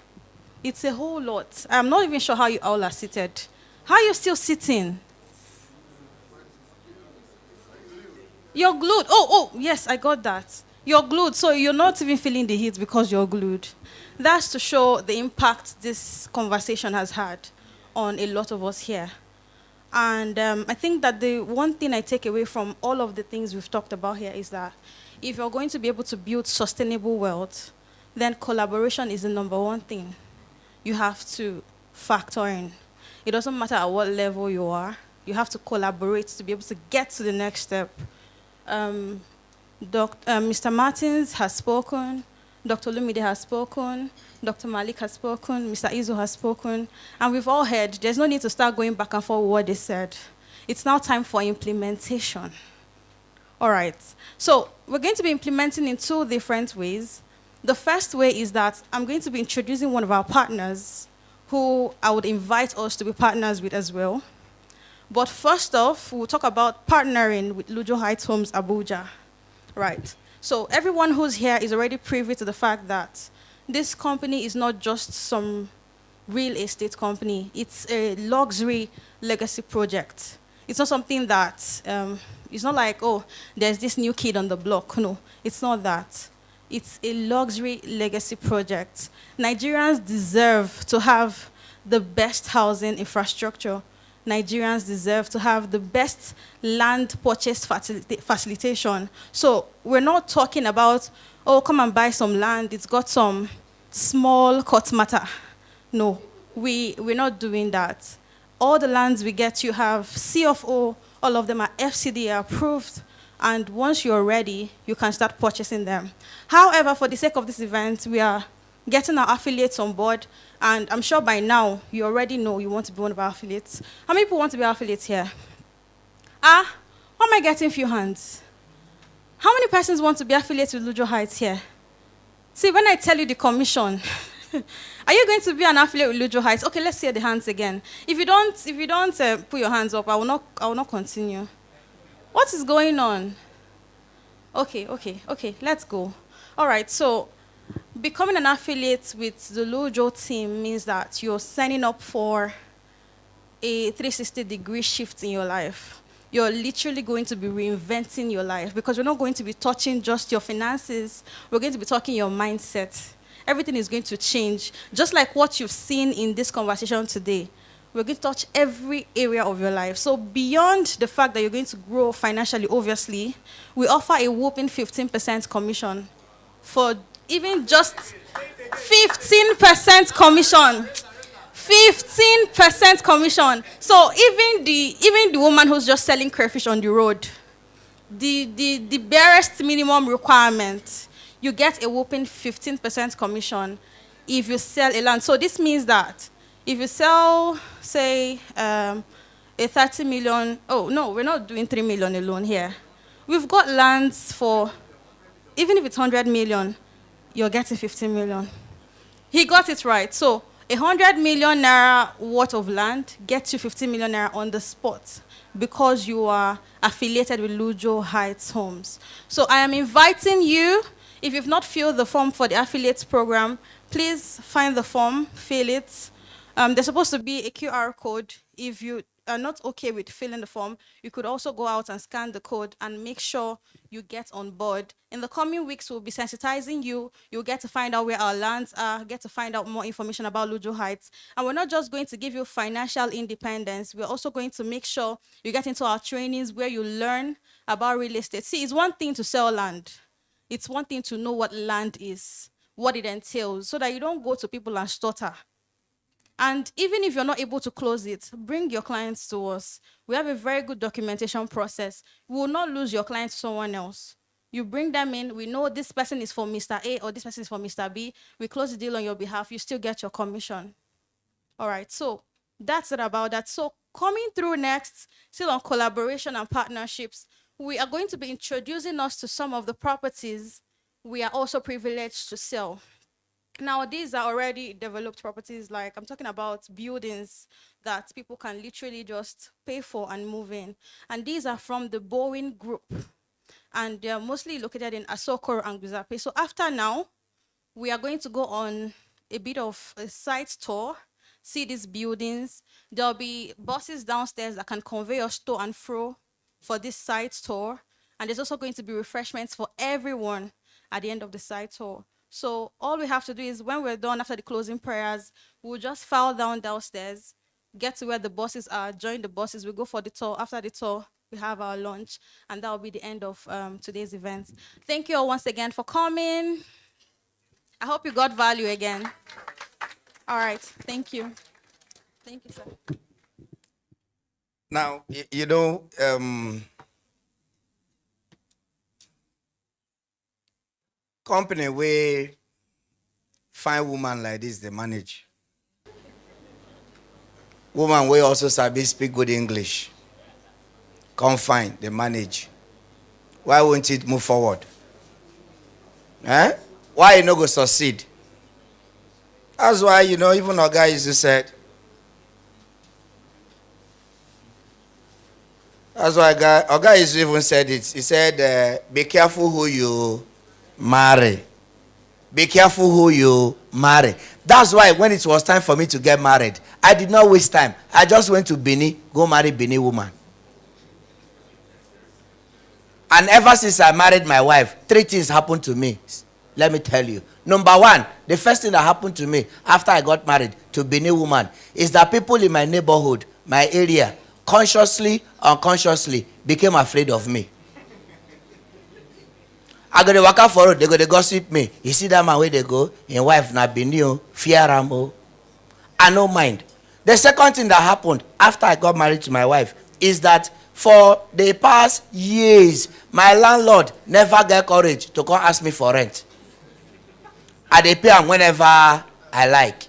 it's a whole lot. I'm not even sure how you all are seated. How are you still sitting? You're glued. Oh, yes, I got that. You're glued, so you're not even feeling the heat because you're glued. That's to show the impact this conversation has had on a lot of us here. And I think that the one thing I take away from all of the things we've talked about here is that if you're going to be able to build sustainable wealth, then collaboration is the number one thing you have to factor in. It doesn't matter at what level you are. You have to collaborate to be able to get to the next step. Mr. Martins has spoken. Dr. Lumide has spoken, Dr. Malik has spoken, Mr. Izo has spoken, and we've all heard there's no need to start going back and forth with what they said. It's now time for implementation. All right, so we're going to be implementing in two different ways. The first way is that I'm going to be introducing one of our partners who I would invite us to be partners with as well. But first off, we'll talk about partnering with Lujo Heights Homes Abuja. Right. So everyone who's here is already privy to the fact that this company is not just some real estate company. It's a luxury legacy project. It's not something that, it's not like, oh, there's this new kid on the block. No, it's not that. It's a luxury legacy project. Nigerians deserve to have the best housing infrastructure. Nigerians deserve to have the best land purchase facilitation. So we're not talking about, oh, come and buy some land. It's got some small cut matter. No, we're not doing that. All the lands we get, you have CFO, all of them are FCDA approved, and once you're ready, you can start purchasing them. However, for the sake of this event, we are getting our affiliates on board. And I'm sure by now you already know you want to be one of our affiliates. How many people want to be affiliates here? Ah, why am I getting few hands? How many persons want to be affiliates with Lujo Heights here? See, when I tell you the commission, are you going to be an affiliate with Lujo Heights? Okay, let's see the hands again. If you don't put your hands up, I will not continue. What is going on? Okay, let's go. All right, so becoming an affiliate with the Lujo team means that you're signing up for a 360-degree shift in your life. You're literally going to be reinventing your life because we're not going to be touching just your finances. We're going to be talking your mindset. Everything is going to change. Just like what you've seen in this conversation today, we're going to touch every area of your life. So beyond the fact that you're going to grow financially, obviously, we offer a whopping 15% commission for even just 15% commission. 15% commission. So even the woman who's just selling crayfish on the road, the barest minimum requirement, you get a whopping 15% commission if you sell a land. So this means that if you sell, say, a 30 million, oh no, we're not doing 3 million alone here. We've got lands for, even if it's 100 million, you're getting 15 million. He got it right. So 100 million naira worth of land gets you 15 million naira on the spot because you are affiliated with Lujo Heights Homes. So I am inviting you, if you've not filled the form for the affiliates program, please find the form, fill it. There's supposed to be a QR code. If you are not okay with filling the form, you could also go out and scan the code and make sure you get on board. In the coming weeks, we'll be sensitizing you. You'll get to find out where our lands are, get to find out more information about Lujo Heights. And we're not just going to give you financial independence. We're also going to make sure you get into our trainings where you learn about real estate. See, it's one thing to sell land. It's one thing to know what land is, what it entails, so that you don't go to people and stutter. And even if you're not able to close it, bring your clients to us. We have a very good documentation process. We will not lose your clients to someone else. You bring them in, we know this person is for Mr. A or this person is for Mr. B. We close the deal on your behalf, you still get your commission. All right, so that's it about that. So coming through next, still on collaboration and partnerships, we are going to be introducing us to some of the properties we are also privileged to sell. Now, these are already developed properties, like I'm talking about buildings that people can literally just pay for and move in. And these are from the Boeing Group. And they're mostly located in Asokoro and Guzape. So after now, we are going to go on a bit of a site tour, see these buildings. There'll be buses downstairs that can convey us to and fro for this site tour. And there's also going to be refreshments for everyone at the end of the site tour. So all we have to do is when we're done after the closing prayers, we'll just file downstairs, get to where the buses are, join the buses, we go for the tour. After the tour, we have our lunch, and that will be the end of today's event. Thank you all once again for coming. I hope you got value again. All right, thank you. Thank you, sir. Now, company where fine woman like this, they manage. Woman we also sabi speak good English. Come fine, they manage. Why won't it move forward? Eh? Why you no go succeed? That's why, even our guy used to said. That's why our guy used to even said it. He said, be careful who you marry. Be careful who you marry. That's why when it was time for me to get married, I did not waste time. I just went to Benin, go marry Benin woman. And ever since I married my wife, 3 things happened to me. Let me tell you. Number 1, the first thing that happened to me after I got married to Benin woman is that people in my neighborhood, my area, consciously, unconsciously became afraid of me. I go to waka for road, they go to gossip me. You see that man where they go, in wife na Benin, fear rambo. I no mind. The second thing that happened after I got married to my wife is that for the past years, my landlord never get courage to come ask me for rent. I dey pay am whenever I like.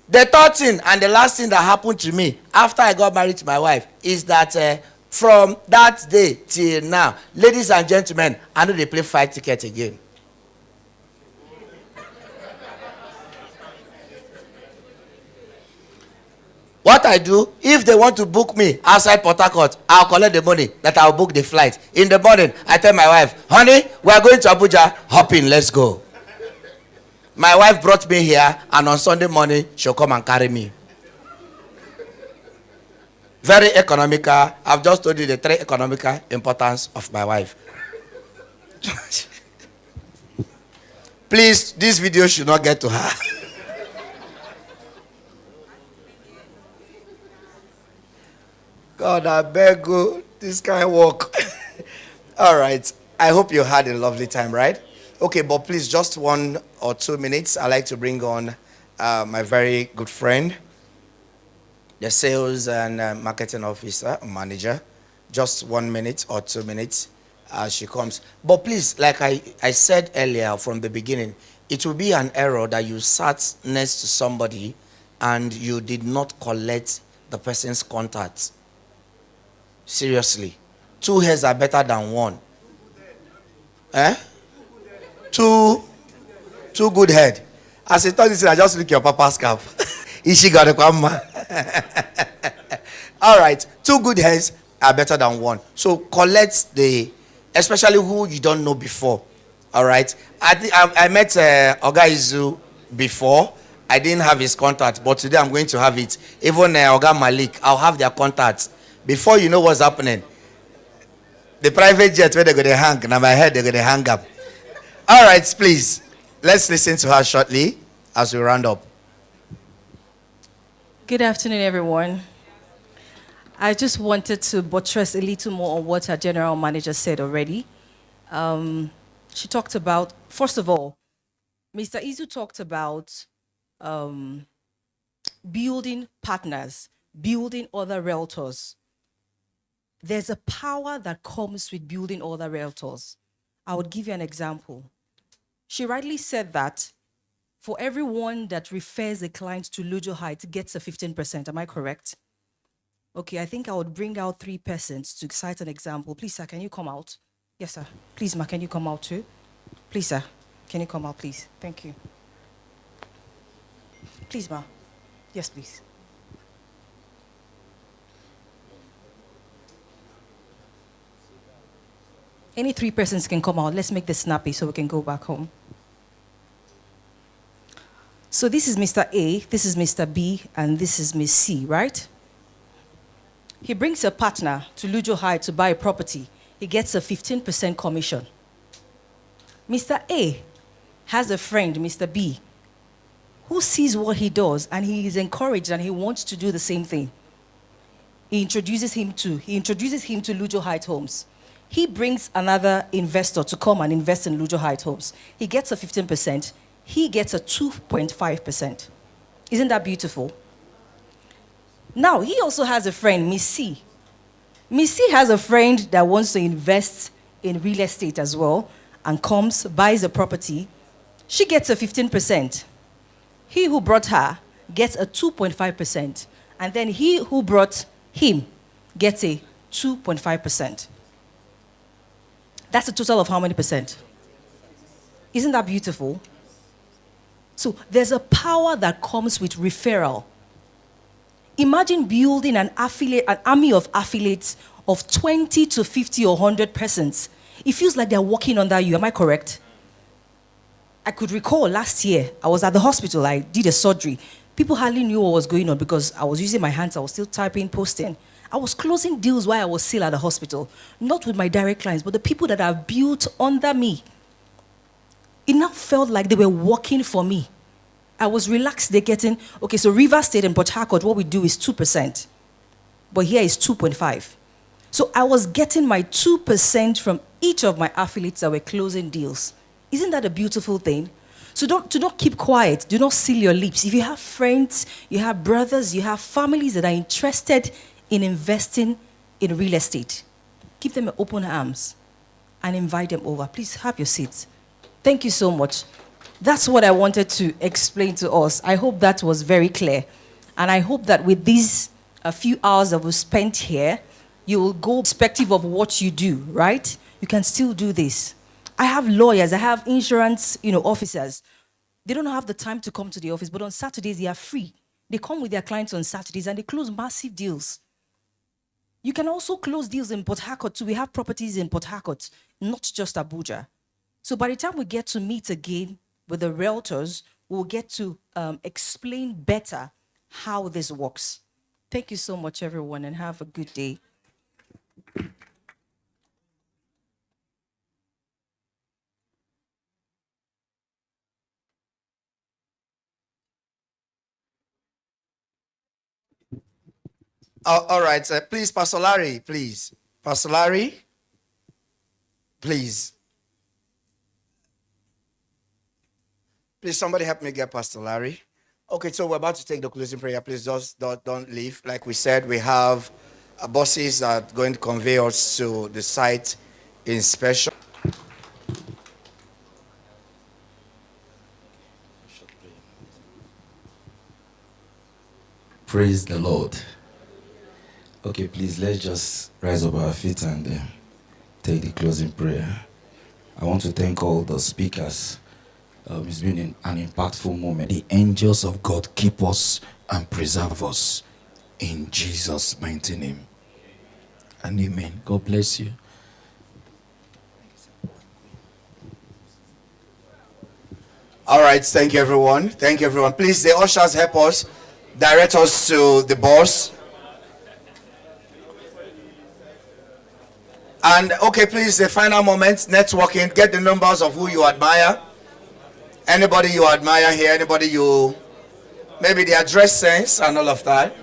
The third thing and the last thing that happened to me after I got married to my wife is that from that day till now, ladies and gentlemen, I know they play fight ticket again. What I do, if they want to book me outside Port Harcourt, I'll collect the money that I'll book the flight. In the morning, I tell my wife, honey, we are going to Abuja. Hop in, let's go. My wife brought me here, and on Sunday morning, she'll come and carry me. Very economical. I've just told you the 3 economical importance of my wife. Please, this video should not get to her. God, I beg you, this can't work. All right. I hope you had a lovely time, right? Okay, but please, just 1 or 2 minutes. I'd like to bring on my very good friend, the sales and marketing officer, manager. Just 1 minute or 2 minutes as she comes. But please, like I said earlier from the beginning, it will be an error that you sat next to somebody and you did not collect the person's contact. Seriously. 2 heads are better than 1. Eh? Two good head. As I told you, I just look your papa's cap. Is she got a grandma? All right. 2 good heads are better than 1. So collect especially who you don't know before. All right. I met Oga Izu before. I didn't have his contact, but today I'm going to have it. Even Oga Malik, I'll have their contacts. Before you know what's happening, the private jet where they're going to hang, now my head they're going to hang up. All right, please, let's listen to her shortly as we round up. Good afternoon, everyone. I just wanted to buttress a little more on what our general manager said already. She talked about, first of all, Mr. Izu talked about building partners, building other realtors. There's a power that comes with building other realtors. I would give you an example. She rightly said that for everyone that refers a client to Lujo Heights gets a 15%. Am I correct? Okay, I think I would bring out 3 persons to cite an example. Please, sir, can you come out? Yes, sir. Please, ma, can you come out too? Please, sir, can you come out, please? Thank you. Please, ma. Yes, please. Any 3 persons can come out. Let's make this snappy so we can go back home. So this is Mr. A, this is Mr. B, and this is Miss C, right? He brings a partner to Lujo High to buy a property. He gets a 15% commission. Mr. A has a friend, Mr. B, who sees what he does and he is encouraged and he wants to do the same thing. He introduces him to Lujo Heights Homes. He brings another investor to come and invest in Lujo Heights Homes. He gets a 15%. He gets a 2.5%. Isn't that beautiful? Now, he also has a friend, Miss C. Miss C has a friend that wants to invest in real estate as well and comes, buys a property. She gets a 15%. He who brought her gets a 2.5%. And then he who brought him gets a 2.5%. That's a total of how many percent? Isn't that beautiful? So there's a power that comes with referral. Imagine building an army of affiliates of 20 to 50 or 100 persons. It feels like they're working under you. Am I correct? I could recall last year, I was at the hospital. I did a surgery. People hardly knew what was going on because I was using my hands. I was still typing, posting. I was closing deals while I was still at the hospital. Not with my direct clients, but the people that are built under me. It now felt like they were working for me. I was relaxed. They're getting, okay, so River State and Port Harcourt, what we do is 2%. But here is 2.5. So I was getting my 2% from each of my affiliates that were closing deals. Isn't that a beautiful thing? So do not keep quiet. Do not seal your lips. If you have friends, you have brothers, you have families that are interested in investing in real estate, give them open arms and invite them over. Please have your seats. Thank you so much. That's what I wanted to explain to us. I hope that was very clear. And I hope that with these a few hours that we spent here, you will go perspective of what you do, right? You can still do this. I have lawyers, I have insurance, officers. They don't have the time to come to the office, but on Saturdays they are free. They come with their clients on Saturdays and they close massive deals. You can also close deals in Port Harcourt too. We have properties in Port Harcourt, not just Abuja. So by the time we get to meet again with the realtors, we'll get to explain better how this works. Thank you so much, everyone, and have a good day. All right, please, Pastor Larry, please. Pastor Larry, please. Please, somebody help me get Pastor Larry. Okay, so we're about to take the closing prayer. Please just don't leave. Like we said, we have buses that are going to convey us to the site inspection. Praise the Lord. Okay, please, let's just rise up our feet and take the closing prayer. I want to thank all the speakers. It's been an impactful moment. The angels of God keep us and preserve us in Jesus' mighty name. And amen. God bless you. All right, thank you, everyone. Thank you, everyone. Please, the ushers help us, direct us to the bus. And okay, please, the final moments, networking, get the numbers of who you admire. Anybody you admire here, anybody you, maybe the address sense and all of that.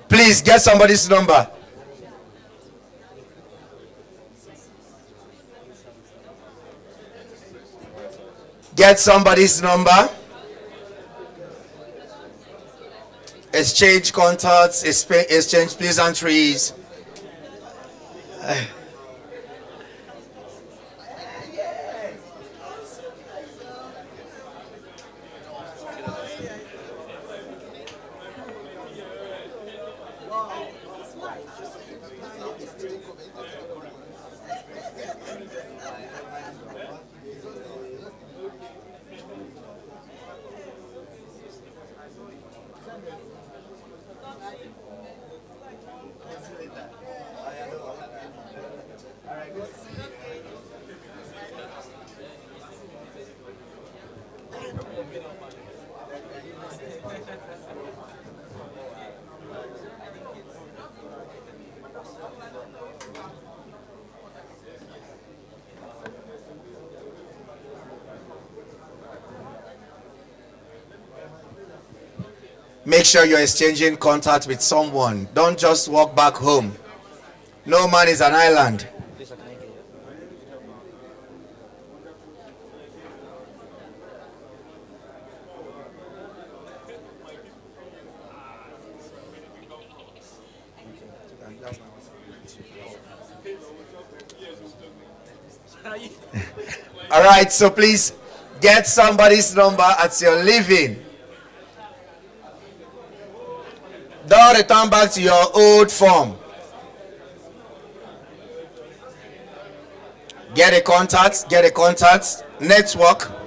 Please get somebody's number. Get somebody's number. Exchange contacts, exchange pleasantries. Make sure you're exchanging contact with someone. Don't just walk back home. No man is an island. All right, so please get somebody's number as you're leaving. Don't return back to your old form. Get a contact, network.